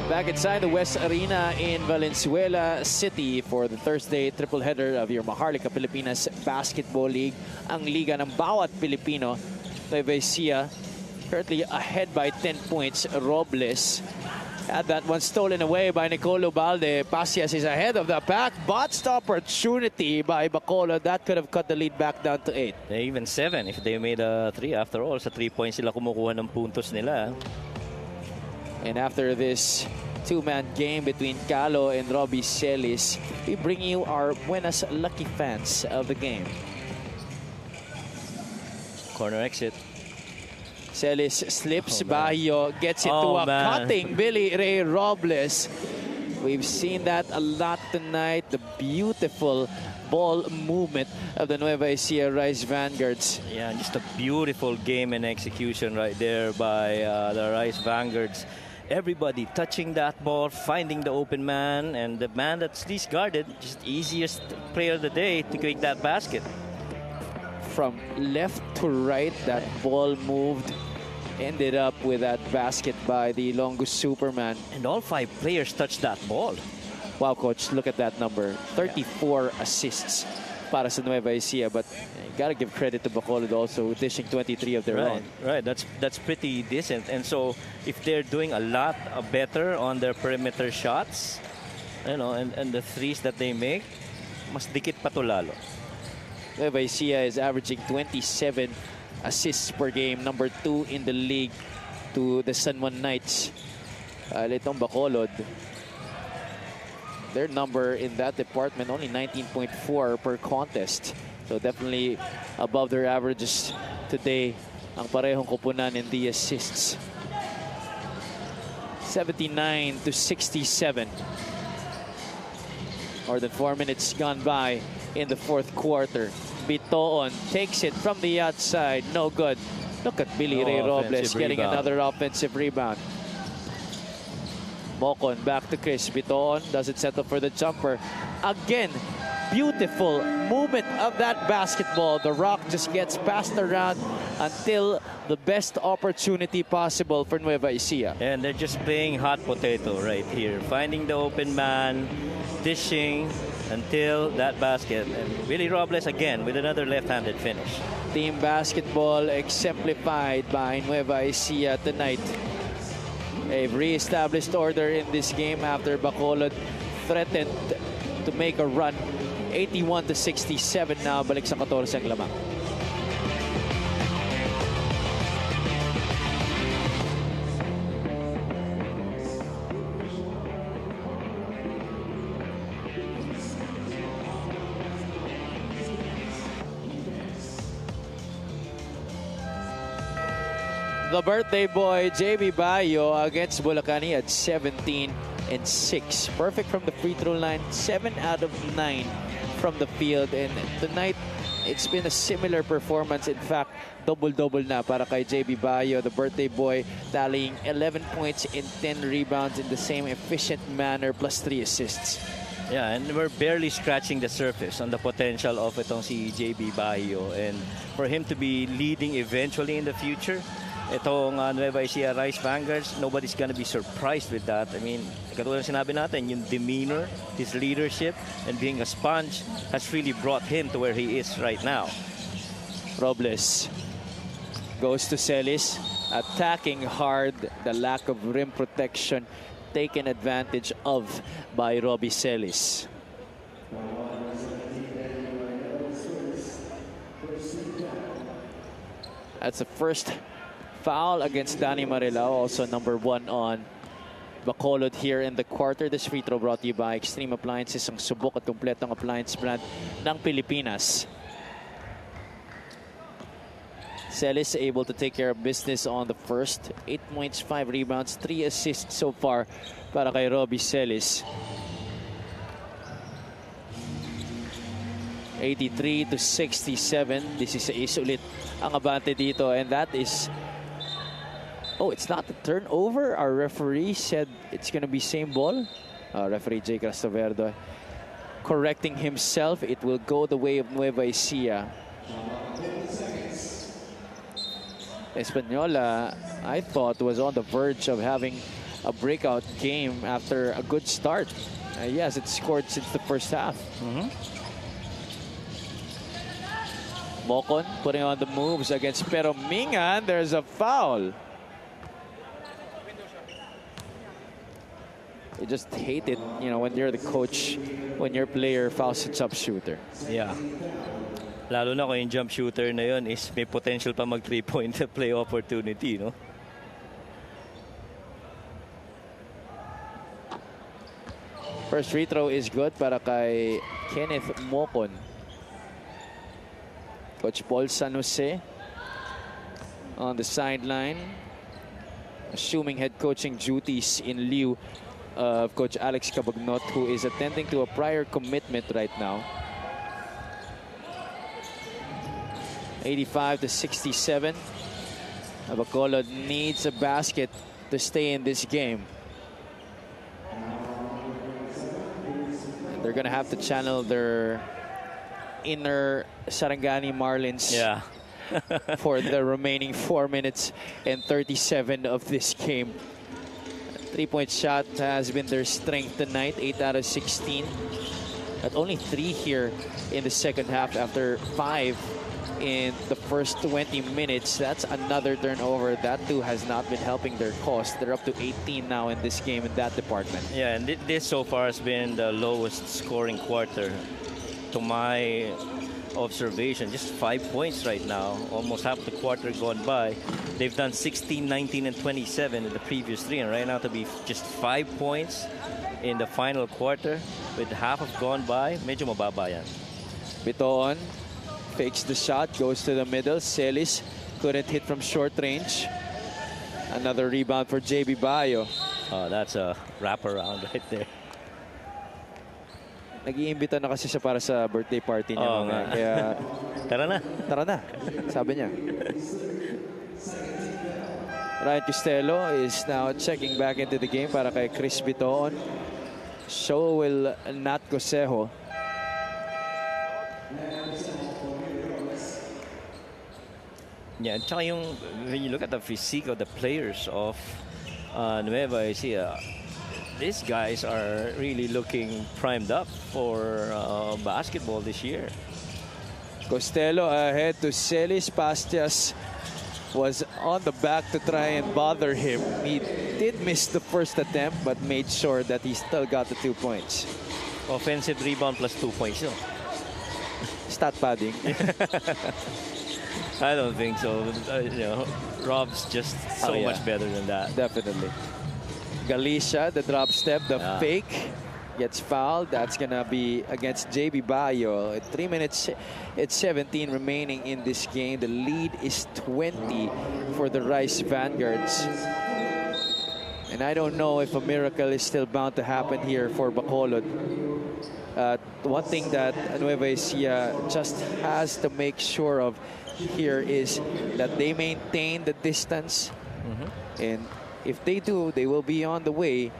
Back inside the West Arena in Valenzuela City for the Thursday triple header of your Maharlika Pilipinas Basketball League. Ang liga ng bawat Pilipino. Nueva Ecija currently ahead by 10 points. Robles had that one stolen away by Nicolo Balde. Pasias is ahead of the pack. Botched opportunity by Bacolod. That could have cut the lead back down to 8. Even 7 if they made a 3. After all, sa 3 points sila kumukuha ng puntos nila. And after this two-man game between Calo and Robbie Celis, we bring you our Buenas lucky fans of the game. Corner exit. Celis slips, Bajo gets it to a cutting Billy Ray Robles. We've seen that a lot tonight. The beautiful ball movement of the Nueva Ecija Rice Vanguards. Yeah, just a beautiful game and execution right there by the Rice Vanguards. Everybody touching that ball, finding the open man, and the man that's least guarded, just easiest player of the day to create that basket. From left to right, that ball moved, ended up with that basket by the Longus Superman. And all 5 players touched that ball. Wow, Coach, look at that number. 34 assists para sa Nueva Ecija, but you gotta give credit to Bacolod also, dishing 23 of their own. Right, that's pretty decent. And so if they're doing a lot better on their perimeter shots, and the threes that they make, mas dikit pa to lalo. Nueva Ecija is averaging 27 assists per game, number 2 in the league to the San Juan Knights. Itong Bacolod, their number in that department only 19.4 per contest. So definitely above their averages today ang parehong kupunan in the assists. 79 to 67. More than 4 minutes gone by in the fourth quarter. Bitoon takes it from the outside. No good. Look at Billy Ray Robles getting another offensive rebound. Mocon back to Chris. Bitoon doesn't settle for the jumper. Again, beautiful movement of that basketball. The rock just gets passed around until the best opportunity possible for Nueva Ecija. And they're just playing hot potato right here. Finding the open man, dishing until that basket. And Billy Robles again with another left-handed finish. Team basketball exemplified by Nueva Ecija tonight. They've re-established order in this game after Bacolod threatened to make a run. 81 to 67 now, balik sa 14 ang lamang. The birthday boy, JB Bayo, against Bulacani at 17 and 6. Perfect from the free throw line, 7 out of 9 from the field. And tonight, it's been a similar performance. In fact, double-double na para kay JB Bayo, the birthday boy, tallying 11 points and 10 rebounds in the same efficient manner, plus 3 assists. Yeah, and we're barely scratching the surface on the potential of itong si JB Bayo. And for him to be leading eventually in the future, itong Nueva Ecija Rice Vanguards, nobody's gonna be surprised with that. I mean, katulad ng sinabi natin, yung demeanor, his leadership, and being a sponge has really brought him to where he is right now. Robles goes to Celis, attacking hard. The lack of rim protection taken advantage of by Robbie Celis. That's the first foul against Danny Marilao, also number 1 on Bacolod here in the quarter. This free throw brought to you by Extreme Appliances, ang subok at kompletong appliance brand ng Pilipinas. Celis able to take care of business on the first. 8 points, 5 rebounds, 3 assists so far para kay Robbie Celis. 83 to 67. This is ulit ang abante dito, and that is... Oh, it's not a turnover. Our referee said it's going to be same ball. Referee Jay Castroverde correcting himself. It will go the way of Nueva Ecija. Española, I thought, was on the verge of having a breakout game after a good start. Yes, it's scored since the first half. Mocon putting on the moves against Pero Mingan. There's a foul. You just hate it, you know, when you're the coach, when your player fouls a jump shooter. Yeah. Lalo na kung yung jump shooter na yun is may potential pa mag 3-point play opportunity, no? First free throw is good para kay Kenneth Mocon. Coach Paul San Jose on the sideline, assuming head coaching duties in lieu of Coach Alex Cabagnot, who is attending to a prior commitment right now. 85 to 67. Bacolod needs a basket to stay in this game. And they're going to have to channel their inner Sarangani Marlins for the remaining 4 minutes and 37 of this game. 3-point shot has been their strength tonight, 8 out of 16. At only 3 here in the second half after 5 in the first 20 minutes. That's another turnover. That too has not been helping their cause. They're up to 18 now in this game in that department. Yeah, and this so far has been the lowest scoring quarter to my observation. Just 5 points right now. Almost half the quarter gone by. They've done 16, 19, and 27 in the previous 3. And right now to be just 5 points in the final quarter with half of gone by, medyo mababa yan. Bitoon fakes the shot, goes to the middle. Celis couldn't hit from short range. Another rebound for JB Bayo. Oh, that's a wraparound right there. Nag-iimbita na kasi siya para sa birthday party niya. Oh, Kaya, tara na. Tara na, sabi niya. Ryan Costello is now checking back into the game para kay Chris Bitoon. So will Nat Cosejo. Yeah, and tsaka yung, when you look at the physique of the players of Nueva Ecija, these guys are really looking primed up for basketball this year. Costello ahead to Celis. Pastias was on the back to try and bother him. He did miss the first attempt, but made sure that he still got the 2 points. Offensive rebound plus 2 points. No? Stat padding. I don't think so. You know, Rob's just so much better than that. Definitely. Galicia, the drop step, the fake. gets fouled. That's going to be against JB Bayo. At 3 minutes, it's 17 remaining in this game. The lead is 20 for the Rice Vanguards. And I don't know if a miracle is still bound to happen here for Bacolod. One thing that Nueva Ecija just has to make sure of here is that they maintain the distance. And if they do, they will be on the way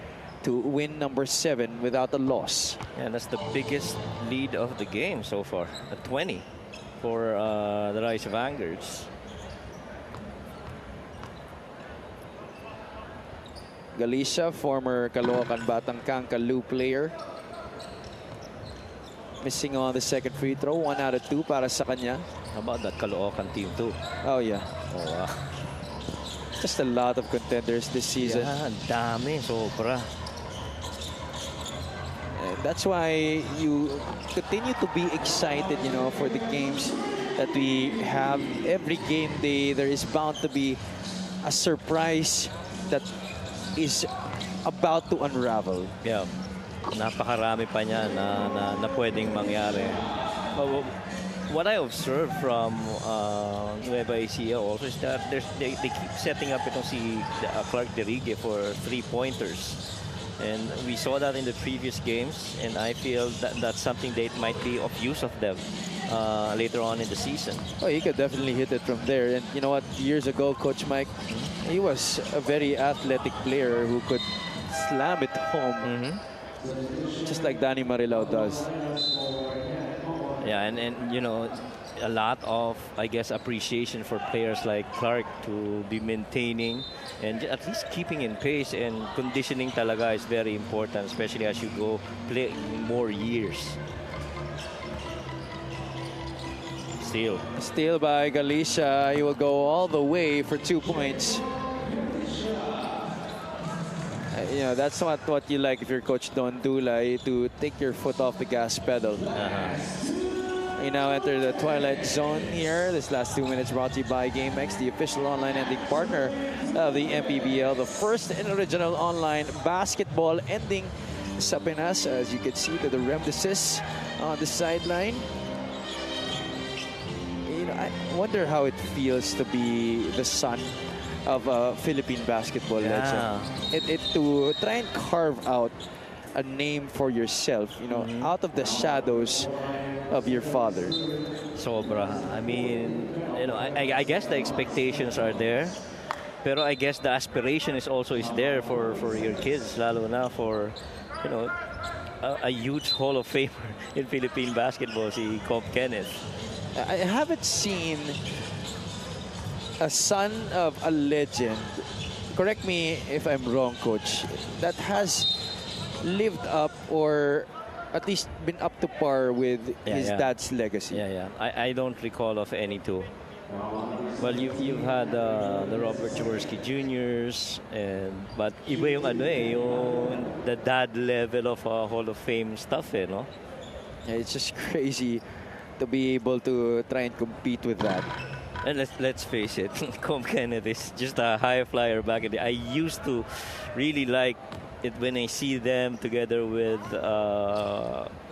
to win number 7 without a loss. And that's the biggest lead of the game so far, at 20 for the Rice Vanguards. Galicia, former Caloocan Batang Kalu player. Missing on the second free throw. 1 out of 2 para sa kanya. How about that Caloocan team too? Oh, yeah. Oh, wow. Just a lot of contenders this season. Yeah, dami, sobra. And that's why you continue to be excited, you know, for the games that we have. Every game day, there is bound to be a surprise that is about to unravel. Yeah. Napakarami pa niya na pwedeng mangyari. What I observed from Nueva Ecija also is that they keep setting up itong si Clark Derigue for 3-pointers. And we saw that in the previous games, and I feel that that's something that might be of use of them later on in the season. Oh, he could definitely hit it from there. And you know what? Years ago, Coach Mike, he was a very athletic player who could slam it home, just like Danny Marilao does. Yeah, and you know, a lot of, I guess, appreciation for players like Clark to be maintaining and at least keeping in pace, and conditioning talaga is very important, especially as you go play more years. Steal by Galicia. He will go all the way for 2 points. You know, that's not what you like if you're Coach Don Dulay, to take your foot off the gas pedal. We now enter the twilight zone here. This last 2 minutes brought to you by GameX, the official online ending partner of the MPBL, the first and original online basketball ending sa Pinas. As you can see, to the reminiscence on the sideline. You know, I wonder how it feels to be the son of a Philippine basketball legend. To try and carve out a name for yourself, you know, out of the shadows of your father. Sobra. I mean, you know, I guess the expectations are there, pero I guess the aspiration is there for your kids, lalo na for, you know, a huge Hall of Famer in Philippine basketball, si Cobb Kenneth. I haven't seen a son of a legend, correct me if I'm wrong, Coach, that has lived up or at least been up to par with his dad's legacy. I don't recall of any two. Well, you've had the Robert Jaworski Juniors, but iba yung yung the dad level of Hall of Fame stuff, no? Yeah, it's just crazy to be able to try and compete with that. And let's face it, Cobb Kenneth is just a high flyer back in the day. I used to really like it when I see them together with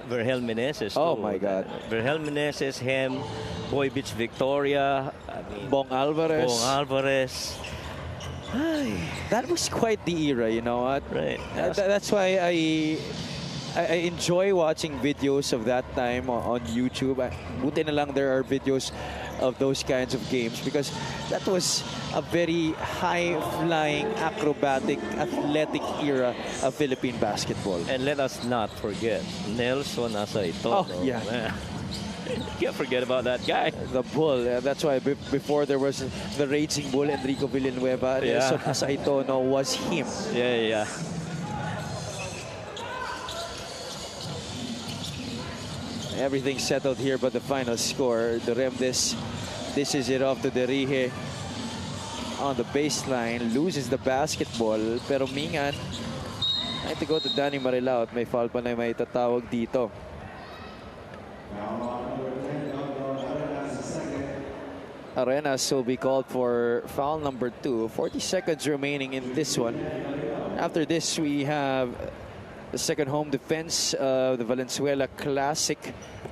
Vergel Meneses. Oh my God. Vergel Meneses, him, Boy Beach Victoria, Bong Alvarez. That was quite the era, you know what? Right. That's why I enjoy watching videos of that time on YouTube. Buti na lang there are videos of those kinds of games, because that was a very high-flying, acrobatic, athletic era of Philippine basketball. And let us not forget Nelson Asaito. Oh, yeah. Can't forget about that guy. The Bull. That's why before there was the Raging Bull, Enrico Villanueva, Nelson Asaitono was him. Yeah. Everything settled here, but the final score, the Remdes dishes it off to Derigue on the baseline, loses the basketball, pero Mingan, I have to go to Danny Marilao at may foul pa na may tatawag dito. Arenas will be called for foul number 2. 40 seconds remaining in this one. After this, we have the second home defense of the Valenzuela Classic.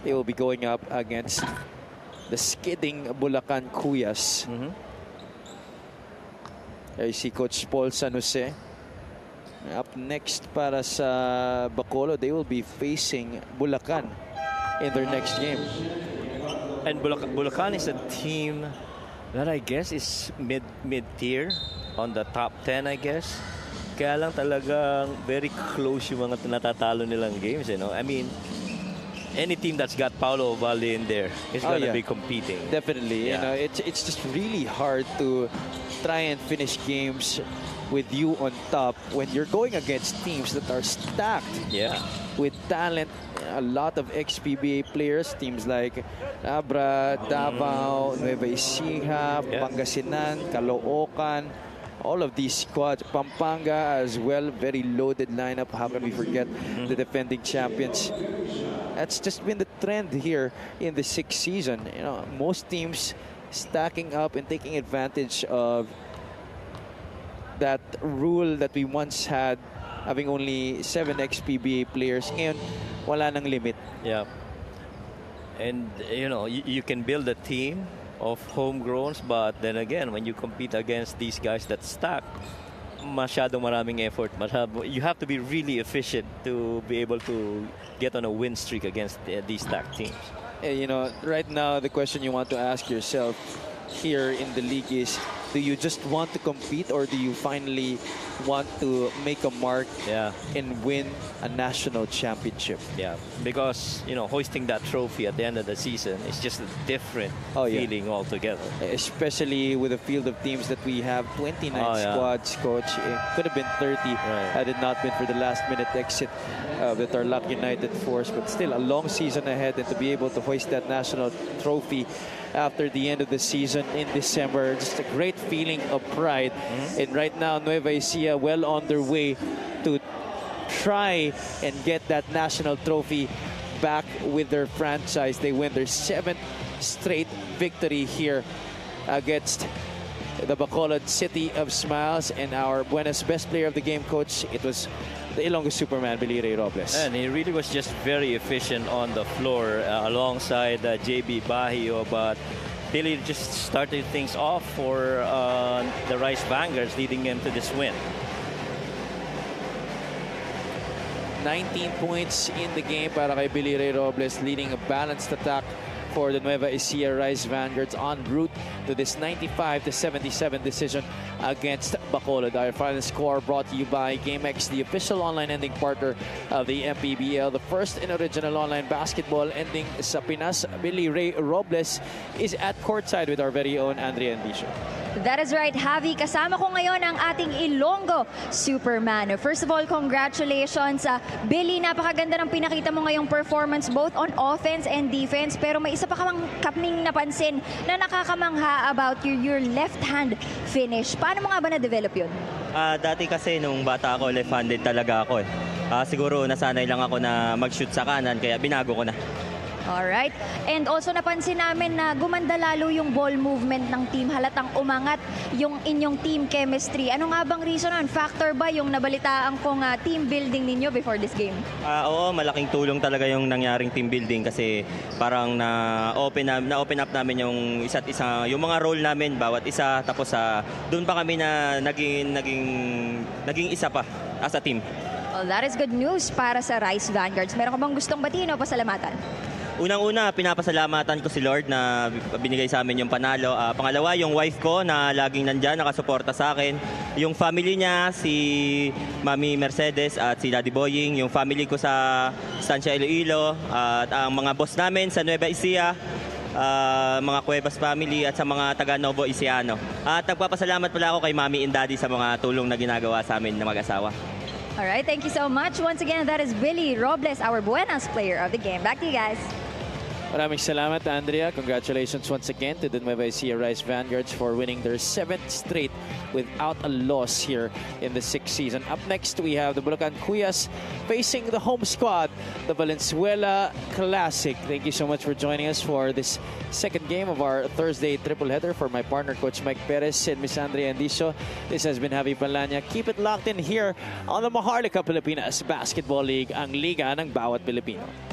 They will be going up against the skidding Bulacan Cuyas. There you see Coach Paul San Jose. Up next para sa Bacolod, they will be facing Bulacan in their next game. And Bulacan is a team that I guess is mid-tier on the top 10, I guess. Kaya lang talagang very close yung mga natatalo nilang games, you know. I mean, any team that's got Paulo Ovalle in there is going to be competing. Definitely. Yeah. You know, it's just really hard to try and finish games with you on top when you're going against teams that are stacked with talent. A lot of ex-PBA players, teams like Abra, Davao, Nueva Ecija, Pangasinan, Caloocan, all of these squads, Pampanga as well, very loaded lineup. How can we forget the defending champions? That's just been the trend here in the 6th season. You know, most teams stacking up and taking advantage of that rule that we once had, having only 7 ex-PBA players. Ngayon, wala nang limit. Yeah. And, you know, you can build a team of homegrowns, but then again, when you compete against these guys that stack, masyadong maraming effort. You have to be really efficient to be able to get on a win streak against these stacked teams. You know, right now, the question you want to ask yourself here in the league is, do you just want to compete, or do you finally want to make a mark and win a national championship? Yeah, because, you know, hoisting that trophy at the end of the season is just a different feeling altogether. Especially with a field of teams that we have, 29 squads, Coach. It could have been 30 had it not been for the last-minute exit of the Tarlac United Force. But still, a long season ahead, and to be able to hoist that national trophy after the end of the season in December, just a great feeling of pride. And right now, Nueva Ecija well on their way to try and get that national trophy back with their franchise. They win their 7th straight victory here against the Bacolod City of Smiles. And our Buenas best player of the game, Coach, it was the Ilonggo Superman, Billy Ray Robles. And he really was just very efficient on the floor alongside JB Bahio, but Billy just started things off for the Rice Vanguards, leading them to this win. 19 points in the game para kay Billy Ray Robles, leading a balanced attack for the Nueva Ecija Rice Vanguards en route to this 95-77 decision against Bacolod. Our final score brought to you by GameX, the official online ending partner of the MPBL, the first and original online basketball ending sa Pinas. Billy Ray Robles is at courtside with our very own Andrea Endicio. That is right, Javi. Kasama ko ngayon ang ating Ilonggo Superman. First of all, congratulations. Billy, napakaganda ng pinakita mo ngayong performance both on offense and defense. Pero may isa pa kaming napansin na nakakamangha about your left-hand finish. Paano mo nga ba na-develop yun? Dati kasi nung bata ako, left-handed talaga ako eh. Siguro nasanay lang ako na mag-shoot sa kanan, kaya binago ko na. Alright. And also napansin namin na gumanda lalo yung ball movement ng team. Halatang umangat yung inyong team chemistry. Ano nga bang reason nun? Factor ba yung nabalitaan kong team building ninyo before this game? Oo, malaking tulong talaga yung nangyaring team building kasi parang na-open up namin yung isa't isa, yung mga role namin, bawat isa. Tapos doon pa kami na naging isa pa as a team. Well, that is good news para sa Rice Vanguards. Meron ka bang gustong batiin o pasalamatan? Unang-una, pinapasalamatan ko si Lord na binigay sa amin yung panalo. Pangalawa, yung wife ko na laging nandyan, nakasuporta sa akin. Yung family niya, si Mami Mercedes at si Daddy Boying. Yung family ko sa Estancia Iloilo. At ang mga boss namin sa Nueva Ecija. Mga Cuevas family at sa mga taga Novo Ecijano. At nagpapasalamat pala ako kay Mami and Daddy sa mga tulong na ginagawa sa amin na mag-asawa. Alright, thank you so much. Once again, that is Billy Robles, our Buenas player of the game. Back to you guys. Maraming salamat, Andrea. Congratulations once again to the Nueva Ecija Rice Vanguards for winning their 7th straight without a loss here in the 6th season. Up next, we have the Bulacan Cuyas facing the home squad, the Valenzuela Classic. Thank you so much for joining us for this second game of our Thursday triple header. For my partner, Coach Mike Perez and Miss Andrea Andiso, this has been Javi Palanya. Keep it locked in here on the Maharlika Pilipinas Basketball League, ang liga ng bawat Pilipino.